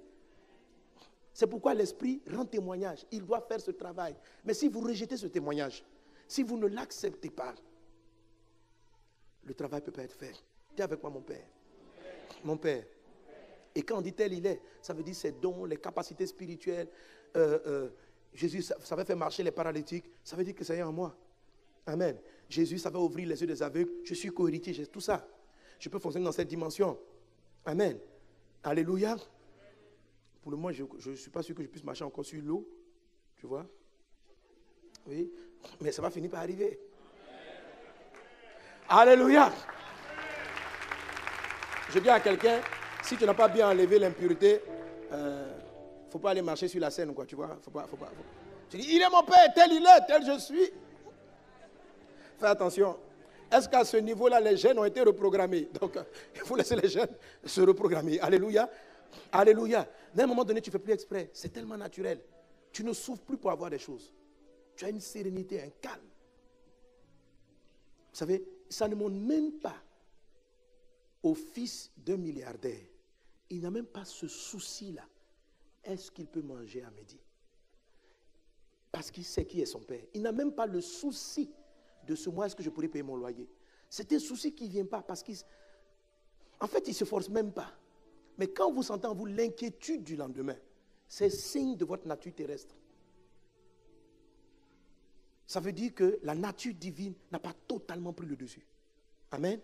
C'est pourquoi l'Esprit rend témoignage. Il doit faire ce travail. Mais si vous rejetez ce témoignage, si vous ne l'acceptez pas, le travail ne peut pas être fait. Dis avec moi, mon Père. Mon Père. Et quand on dit tel il est, ça veut dire ses dons, les capacités spirituelles. Jésus savait faire marcher les paralytiques. Ça veut dire que ça y est en moi. Amen. Jésus savait ouvrir les yeux des aveugles. Je suis co-héritier, j'ai tout ça. Je peux fonctionner dans cette dimension. Amen. Alléluia. Pour le moment, je ne suis pas sûr que je puisse marcher encore sur l'eau. Tu vois? Oui. Mais ça va finir par arriver. Alléluia. Je dis à quelqu'un, si tu n'as pas bien enlevé l'impureté, il ne faut pas aller marcher sur la scène, quoi, tu vois. Faut pas. Tu dis, il est mon Père, tel il est, tel je suis. Fais attention. Est-ce qu'à ce niveau-là, les gènes ont été reprogrammés? Donc, il faut laisser les gènes se reprogrammer. Alléluia. Alléluia. À un moment donné, tu ne fais plus exprès. C'est tellement naturel. Tu ne souffres plus pour avoir des choses. Tu as une sérénité, un calme. savez, ça ne montre même pas au fils d'un milliardaire. Il n'a même pas ce souci-là. Est-ce qu'il peut manger à midi? Parce qu'il sait qui est son père. Il n'a même pas le souci de ce mois, est-ce que je pourrais payer mon loyer? C'est un souci qui ne vient pas parce qu'en fait, il ne se force même pas. Mais quand vous sentez en vous l'inquiétude du lendemain, c'est signe de votre nature terrestre. Ça veut dire que la nature divine n'a pas totalement pris le dessus. Amen.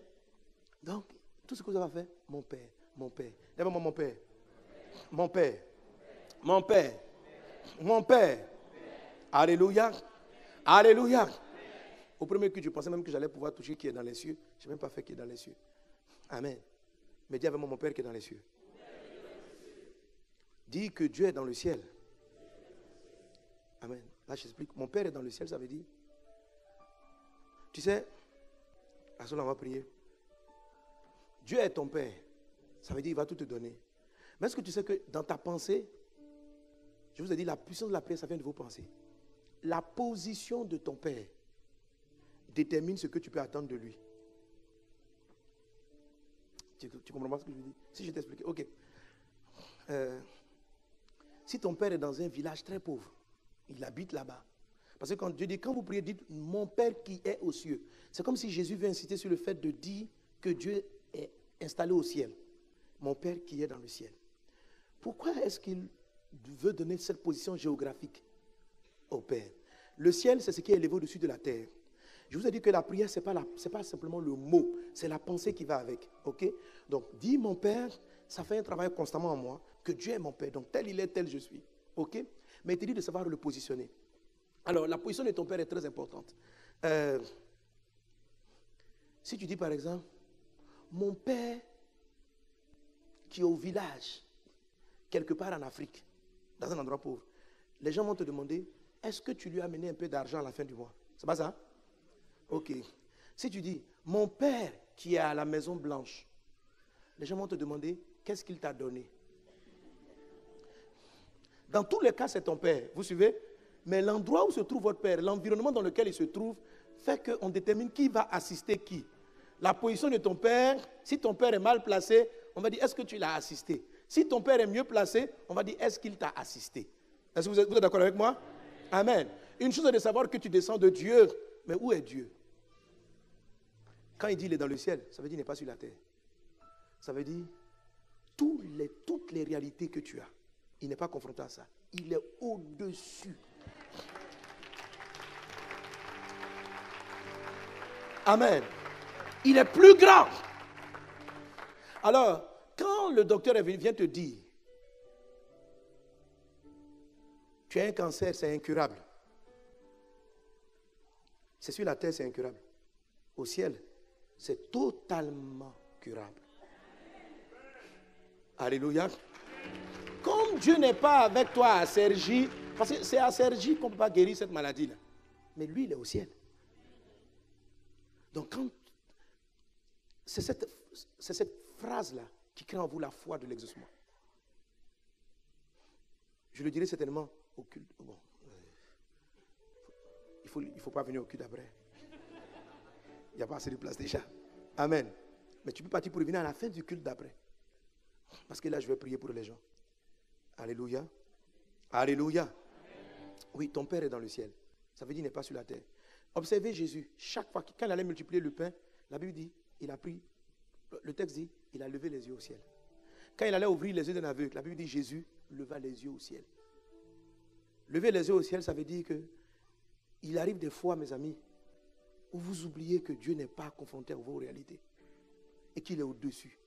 Donc, tout ce que vous avez fait, mon Père, mon Père. D'abord, mon Père. Mon Père. Mon Père. Mon Père. Alléluia. Alléluia. Au premier culte, je pensais même que j'allais pouvoir toucher qui est dans les cieux. Je n'ai même pas fait qui est dans les cieux. Amen. Mais dis avec moi, mon Père qui est dans les cieux. Dis que Dieu est dans le ciel. Amen. Là, je t'explique. Mon Père est dans le ciel, ça veut dire. Tu sais, à cela, on va prier. Dieu est ton Père. Ça veut dire qu'il va tout te donner. Mais est-ce que tu sais que dans ta pensée, je vous ai dit, la puissance de la prière, ça vient de vos pensées. La position de ton Père détermine ce que tu peux attendre de lui. Tu comprends pas ce que je veux dire? Si je t'explique, ok. Si ton père est dans un village très pauvre, il habite là-bas. Parce que quand Dieu dit, quand vous priez, dites mon Père qui est aux cieux. C'est comme si Jésus veut insister sur le fait de dire que Dieu est installé au ciel. Mon Père qui est dans le ciel. Pourquoi est-ce qu'il veut donner cette position géographique au Père? Le ciel, c'est ce qui est élevé au-dessus de la terre. Je vous ai dit que la prière, ce n'est pas simplement le mot, c'est la pensée qui va avec. Ok? Donc, dis mon Père, ça fait un travail constamment en moi, que Dieu est mon Père. Donc, tel il est, tel je suis. Ok? Mais il te dit de savoir le positionner. Alors, la position de ton Père est très importante. Si tu dis par exemple, mon Père qui est au village, quelque part en Afrique, dans un endroit pauvre, les gens vont te demander, est-ce que tu lui as amené un peu d'argent à la fin du mois? C'est pas ça? Ok. Si tu dis, mon Père qui est à la Maison Blanche, les gens vont te demander, qu'est-ce qu'il t'a donné? Dans tous les cas, c'est ton Père. Vous suivez? Mais l'endroit où se trouve votre Père, l'environnement dans lequel il se trouve, fait qu'on détermine qui va assister qui. La position de ton Père, si ton Père est mal placé, on va dire, est-ce que tu l'as assisté? Si ton Père est mieux placé, on va dire, est-ce qu'il t'a assisté? Est-ce que vous êtes d'accord avec moi? Amen. Une chose est de savoir que tu descends de Dieu, mais où est Dieu? Quand il dit il est dans le ciel, ça veut dire qu'il n'est pas sur la terre. Ça veut dire toutes les réalités que tu as. Il n'est pas confronté à ça. Il est au-dessus. Amen. Il est plus grand. Alors, quand le docteur vient te dire, tu as un cancer, c'est incurable. C'est sur la terre, c'est incurable. Au ciel, c'est totalement curable. Alléluia. Comme Dieu n'est pas avec toi à Sergi, parce que c'est à Sergi qu'on ne peut pas guérir cette maladie-là. Mais lui, il est au ciel. Donc, c'est cette phrase-là qui crée en vous la foi de l'exaucement. Je le dirai certainement au culte. Bon, il ne faut pas venir au culte après. Il n'y a pas assez de place déjà. Amen. Mais tu peux partir pour venir à la fin du culte d'après. Parce que là, je vais prier pour les gens. Alléluia. Alléluia. Oui, ton Père est dans le ciel. Ça veut dire qu'il n'est pas sur la terre. Observez Jésus. Chaque fois, quand il allait multiplier le pain, la Bible dit, il a pris, le texte dit, il a levé les yeux au ciel. Quand il allait ouvrir les yeux d'un aveugle, la Bible dit, Jésus leva les yeux au ciel. Lever les yeux au ciel, ça veut dire que il arrive des fois, mes amis, où vous oubliez que Dieu n'est pas confronté à vos réalités et qu'il est au-dessus.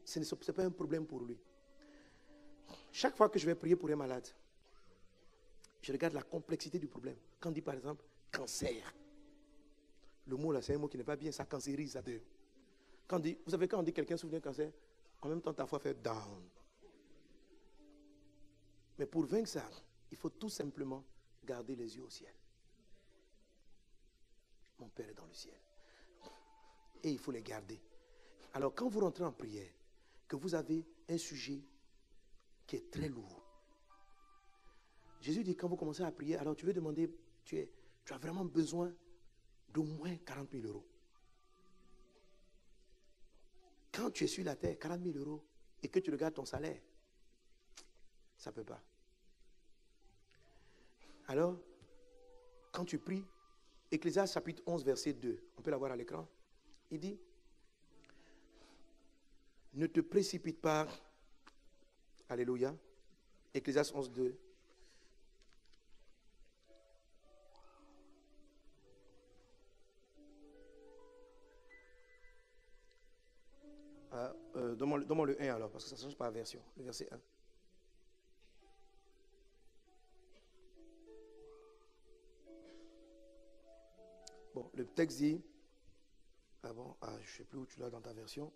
Ce n'est pas un problème pour lui. Chaque fois que je vais prier pour un malade, je regarde la complexité du problème. Quand on dit par exemple cancer, le mot là c'est un mot qui n'est pas bien, ça cancérise. Ça vous savez quand on dit quelqu'un souffre d'un cancer, en même temps ta foi fait down. Mais pour vaincre ça, il faut tout simplement garder les yeux au ciel. Mon Père est dans le ciel. Et il faut les garder. Alors quand vous rentrez en prière, que vous avez un sujet qui est très lourd. Jésus dit quand vous commencez à prier, alors tu veux demander, tu as vraiment besoin d'au moins 40 000 euros. Quand tu es sur la terre, 40 000 euros, et que tu regardes ton salaire, ça ne peut pas. Alors, quand tu pries, Ecclésiaste chapitre 11, verset 2, on peut l'avoir à l'écran, il dit, ne te précipite pas, alléluia, Ecclésiaste 11, 2, donne-moi le 1 alors, parce que ça ne change pas la version, le verset 1. Bon, le texte dit, je ne sais plus où tu l'as dans ta version.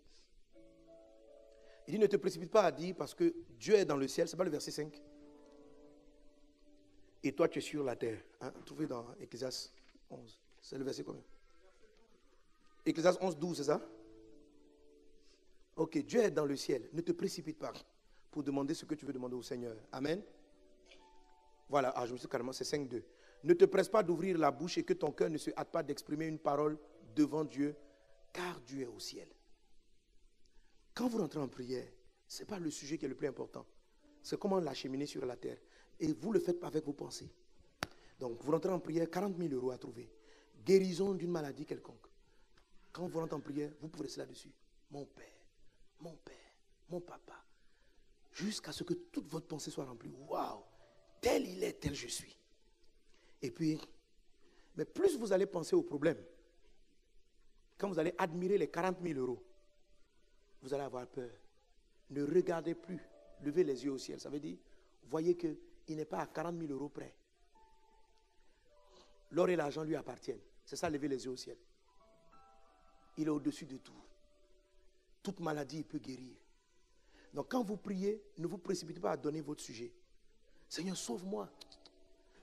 Il dit, ne te précipite pas à dire, parce que Dieu est dans le ciel, ce n'est pas le verset 5. Et toi, tu es sur la terre. Hein? Trouvé dans Ecclésiaste 11. C'est le verset combien? Ecclésiaste 11, 12, c'est ça? Ok, Dieu est dans le ciel. Ne te précipite pas pour demander ce que tu veux demander au Seigneur. Amen. Voilà, je me suis carrément, c'est 5, 2. Ne te presse pas d'ouvrir la bouche et que ton cœur ne se hâte pas d'exprimer une parole devant Dieu, car Dieu est au ciel. Quand vous rentrez en prière, ce n'est pas le sujet qui est le plus important. C'est comment l'acheminer sur la terre. Et vous le faites pas avec vos pensées. Donc, vous rentrez en prière, 40 000 euros à trouver. Guérison d'une maladie quelconque. Quand vous rentrez en prière, vous pouvez rester là-dessus. Mon père, mon papa. Jusqu'à ce que toute votre pensée soit remplie. Waouh! Tel il est, tel je suis. Et puis, mais plus vous allez penser au problème, quand vous allez admirer les 40 000 euros, vous allez avoir peur. Ne regardez plus. Levez les yeux au ciel. Ça veut dire, voyez qu'il n'est pas à 40 000 euros près. L'or et l'argent lui appartiennent. C'est ça, lever les yeux au ciel. Il est au-dessus de tout. Toute maladie, il peut guérir. Donc quand vous priez, ne vous précipitez pas à donner votre sujet. Seigneur, sauve-moi.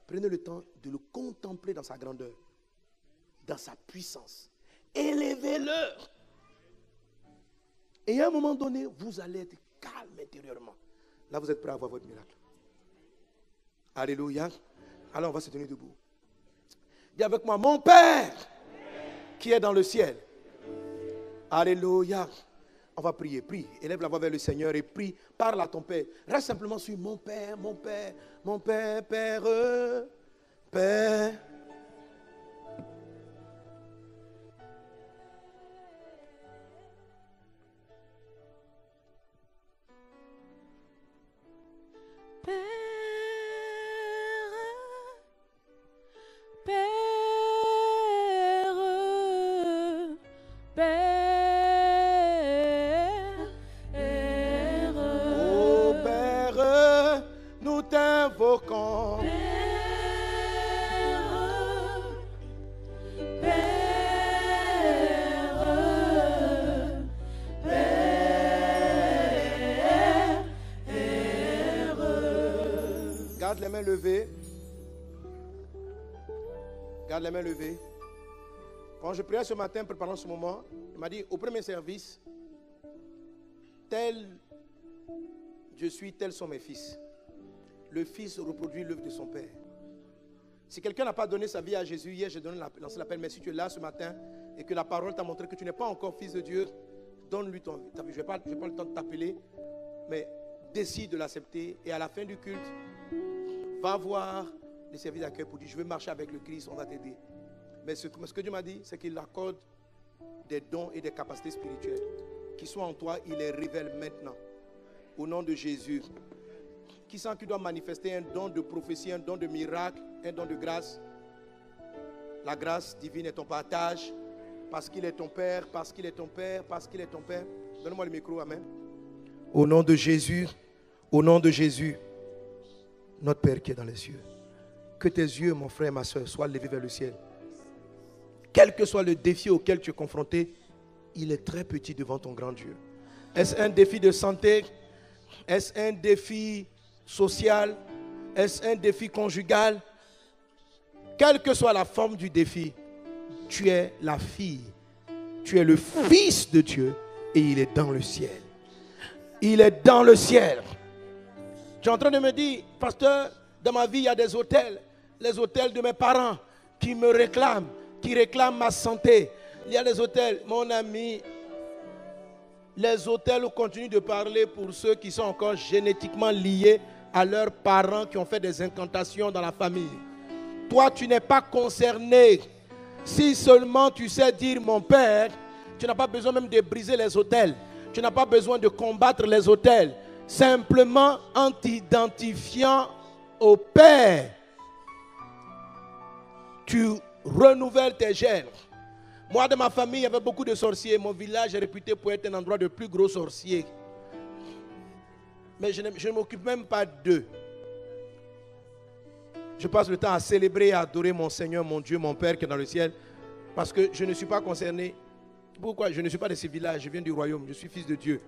Prenez le temps de le contempler dans sa grandeur, dans sa puissance. Élevez-le. Et à un moment donné, vous allez être calme intérieurement. Là, vous êtes prêt à avoir votre miracle. Alléluia. Alors, on va se tenir debout. Dis avec moi, mon Père qui est dans le ciel. Alléluia. On va prier, prie. Élève la voix vers le Seigneur et prie. Parle à ton Père. Reste simplement sur mon Père, mon Père, mon Père, Père, Père. Garde les mains levées. Garde les mains levées. Quand je priais ce matin, préparant ce moment, il m'a dit, au premier service, tel je suis, tels sont mes fils. Le fils reproduit l'œuvre de son père. Si quelqu'un n'a pas donné sa vie à Jésus, hier j'ai lancé l'appel, mais si tu es là ce matin et que la parole t'a montré que tu n'es pas encore fils de Dieu, donne-lui ta vie. Je n'ai pas le temps de t'appeler, mais décide de l'accepter et à la fin du culte, va voir les services d'accueil pour dire, je veux marcher avec le Christ, on va t'aider. Mais ce que Dieu m'a dit, c'est qu'il accorde des dons et des capacités spirituelles qui sont en toi, il les révèle maintenant. Au nom de Jésus. Qui sent qu'il doit manifester un don de prophétie, un don de miracle, un don de grâce? La grâce divine est ton partage, parce qu'il est ton Père, parce qu'il est ton Père, parce qu'il est ton Père. Donne-moi le micro, amen. Au nom de Jésus, au nom de Jésus, notre Père qui est dans les cieux, que tes yeux, mon frère et ma soeur, soient levés vers le ciel. Quel que soit le défi auquel tu es confronté, il est très petit devant ton grand Dieu. Est-ce un défi de santé? Est-ce un défi social? Est-ce un défi conjugal? Quelle que soit la forme du défi, tu es la fille, tu es le fils de Dieu et il est dans le ciel. Il est dans le ciel. Tu es en train de me dire, pasteur, dans ma vie il y a des hôtels, les hôtels de mes parents qui me réclament, qui réclament ma santé. Il y a les hôtels, mon ami, Les autels continuent de parler pour ceux qui sont encore génétiquement liés à leurs parents qui ont fait des incantations dans la famille. Toi, tu n'es pas concerné. Si seulement tu sais dire mon Père, tu n'as pas besoin même de briser les autels. Tu n'as pas besoin de combattre les autels. Simplement en t'identifiant au Père, tu renouvelles tes gènes. Moi, dans ma famille, il y avait beaucoup de sorciers. Mon village est réputé pour être un endroit de plus gros sorciers. Mais je ne m'occupe même pas d'eux. Je passe le temps à célébrer et à adorer mon Seigneur, mon Dieu, mon Père qui est dans le ciel. Parce que je ne suis pas concerné. Pourquoi? Je ne suis pas de ce village. Je viens du royaume. Je suis fils de Dieu.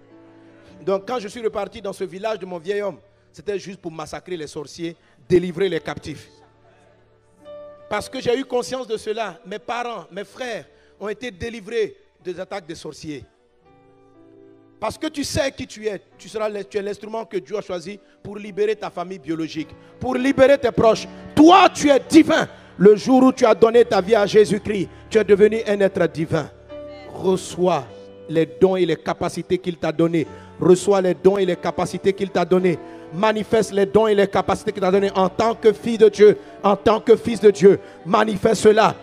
Donc quand je suis reparti dans ce village de mon vieil homme, c'était juste pour massacrer les sorciers, délivrer les captifs. Parce que j'ai eu conscience de cela. Mes parents, mes frères ont été délivrés des attaques des sorciers. Parce que tu sais qui tu es. Tu es l'instrument que Dieu a choisi pour libérer ta famille biologique, pour libérer tes proches. Toi, tu es divin. Le jour où tu as donné ta vie à Jésus-Christ, tu es devenu un être divin. Reçois les dons et les capacités qu'il t'a donnés. Reçois les dons et les capacités qu'il t'a donnés. Manifeste les dons et les capacités qu'il t'a donnés en tant que fille de Dieu, en tant que fils de Dieu. Manifeste cela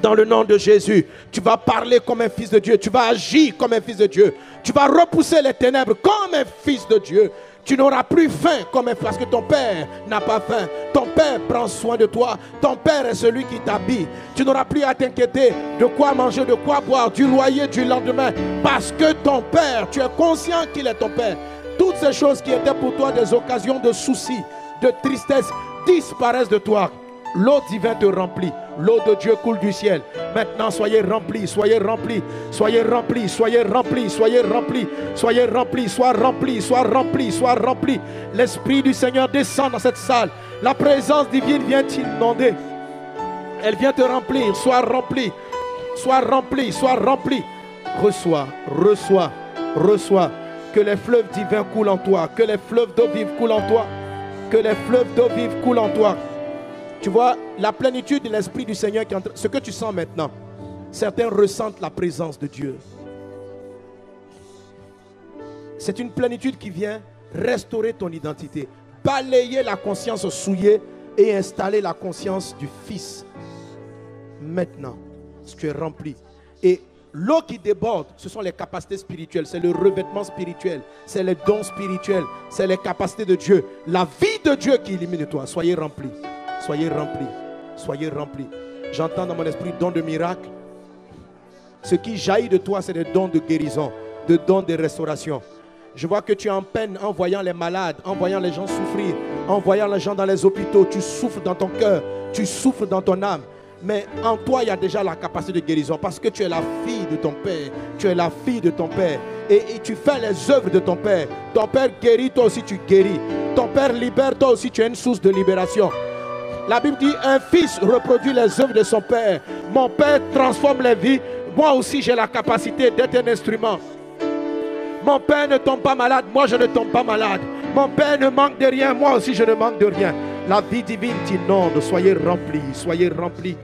dans le nom de Jésus. Tu vas parler comme un fils de Dieu. Tu vas agir comme un fils de Dieu. Tu vas repousser les ténèbres comme un fils de Dieu. Tu n'auras plus faim parce que ton Père n'a pas faim. Ton Père prend soin de toi. Ton Père est celui qui t'habille. Tu n'auras plus à t'inquiéter de quoi manger, de quoi boire, du loyer du lendemain. Parce que ton Père, tu es conscient qu'il est ton Père. Toutes ces choses qui étaient pour toi des occasions de soucis, de tristesse, disparaissent de toi. L'eau divine te remplit. L'eau de Dieu coule du ciel. Maintenant, soyez remplis, soyez remplis, soyez remplis, soyez remplis, soyez remplis, soyez remplis, sois remplis, sois remplis, sois remplis. L'Esprit du Seigneur descend dans cette salle. La présence divine vient t'inonder. Elle vient te remplir. Sois rempli, sois rempli, sois rempli. Reçois, reçois, reçois. Que les fleuves divins coulent en toi. Que les fleuves d'eau vive coulent en toi. Que les fleuves d'eau vive coulent en toi. Tu vois, la plénitude de l'Esprit du Seigneur, ce que tu sens maintenant, certains ressentent la présence de Dieu. C'est une plénitude qui vient restaurer ton identité, balayer la conscience souillée et installer la conscience du Fils. Maintenant, tu es rempli. Et l'eau qui déborde, ce sont les capacités spirituelles, c'est le revêtement spirituel, c'est les dons spirituels, c'est les capacités de Dieu, la vie de Dieu qui illumine toi. Soyez remplis. Soyez remplis, soyez remplis. J'entends dans mon esprit dons de miracles. Ce qui jaillit de toi, c'est des dons de guérison, des dons de restauration. Je vois que tu es en peine en voyant les malades, en voyant les gens souffrir, en voyant les gens dans les hôpitaux. Tu souffres dans ton cœur, tu souffres dans ton âme. Mais en toi, il y a déjà la capacité de guérison parce que tu es la fille de ton Père. Tu es la fille de ton Père. Et tu fais les œuvres de ton Père. Ton Père guérit, toi aussi tu guéris. Ton Père libère, toi aussi tu es une source de libération. La Bible dit, un fils reproduit les œuvres de son Père. Mon Père transforme les vies. Moi aussi, j'ai la capacité d'être un instrument. Mon Père ne tombe pas malade. Moi, je ne tombe pas malade. Mon Père ne manque de rien. Moi aussi, je ne manque de rien. La vie divine t'inonde. Soyez remplis. Soyez remplis.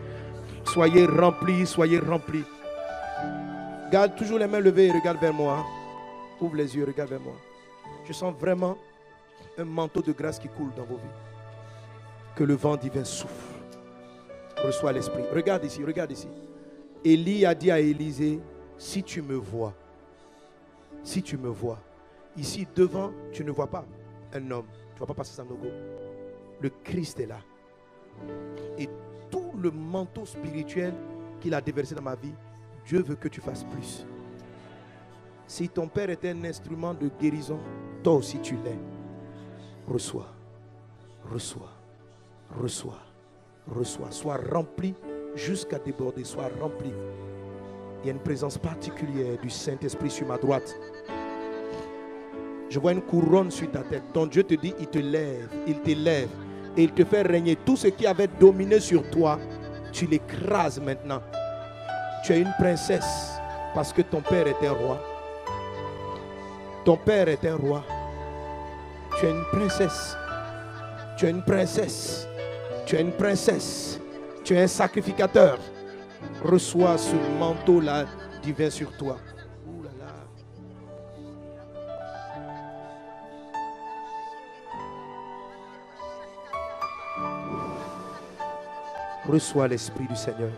Soyez remplis. Soyez remplis. Garde toujours les mains levées et regarde vers moi. Ouvre les yeux, regarde vers moi. Je sens vraiment un manteau de grâce qui coule dans vos vies. Que le vent divin souffle. Reçois l'Esprit. Regarde ici, regarde ici. Élie a dit à Élisée, si tu me vois, si tu me vois, ici devant, tu ne vois pas un homme. Tu ne vois pas passer Sanogo. Le Christ est là. Et tout le manteau spirituel qu'il a déversé dans ma vie, Dieu veut que tu fasses plus. Si ton Père était un instrument de guérison, toi aussi tu l'es. Reçois. Reçois. Reçois, reçois, sois rempli jusqu'à déborder, sois rempli. Il y a une présence particulière du Saint-Esprit sur ma droite. Je vois une couronne sur ta tête. Ton Dieu te dit, il te lève, il t'élève et il te fait régner. Tout ce qui avait dominé sur toi, tu l'écrases maintenant. Tu es une princesse parce que ton Père est un roi. Ton Père est un roi. Tu es une princesse. Tu es une princesse. Tu es une princesse. Tu es un sacrificateur. Reçois ce manteau-là divin sur toi. Ouh là là. Reçois l'Esprit du Seigneur.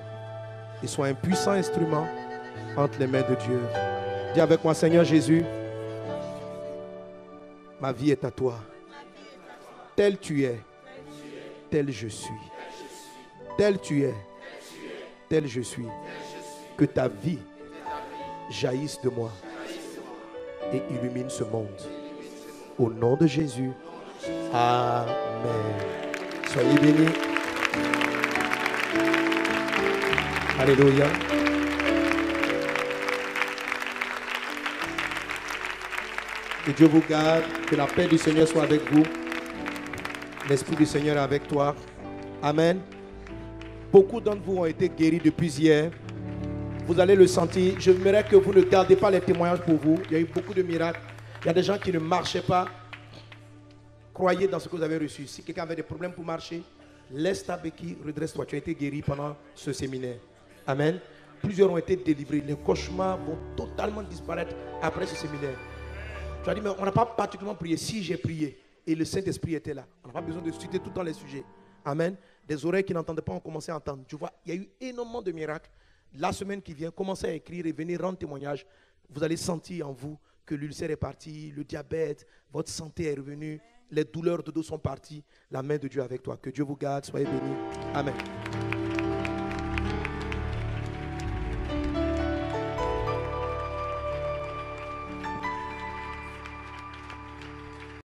Et sois un puissant instrument entre les mains de Dieu. Dis avec moi, Seigneur Jésus, ma vie est à toi. Tel tu es, tel je suis. Tel tu es, tel je suis. Que ta vie jaillisse de moi et illumine ce monde. Au nom de Jésus. Amen. Soyez bénis. Alléluia. Que Dieu vous garde. Que la paix du Seigneur soit avec vous. L'Esprit du Seigneur est avec toi. Amen. Beaucoup d'entre vous ont été guéris depuis hier. Vous allez le sentir. Je voudrais que vous ne gardez pas les témoignages pour vous. Il y a eu beaucoup de miracles. Il y a des gens qui ne marchaient pas. Croyez dans ce que vous avez reçu. Si quelqu'un avait des problèmes pour marcher, laisse ta béquille, redresse-toi. Tu as été guéri pendant ce séminaire. Amen. Plusieurs ont été délivrés. Les cauchemars vont totalement disparaître après ce séminaire. Tu as dit, mais on n'a pas particulièrement prié. Si j'ai prié et le Saint-Esprit était là, on n'a pas besoin de citer tout le temps les sujets. Amen. Des oreilles qui n'entendaient pas ont commencé à entendre. Tu vois, il y a eu énormément de miracles. La semaine qui vient, commencez à écrire et venez rendre témoignage. Vous allez sentir en vous que l'ulcère est parti, le diabète, votre santé est revenue, les douleurs de dos sont parties. La main de Dieu avec toi. Que Dieu vous garde. Soyez bénis. Amen.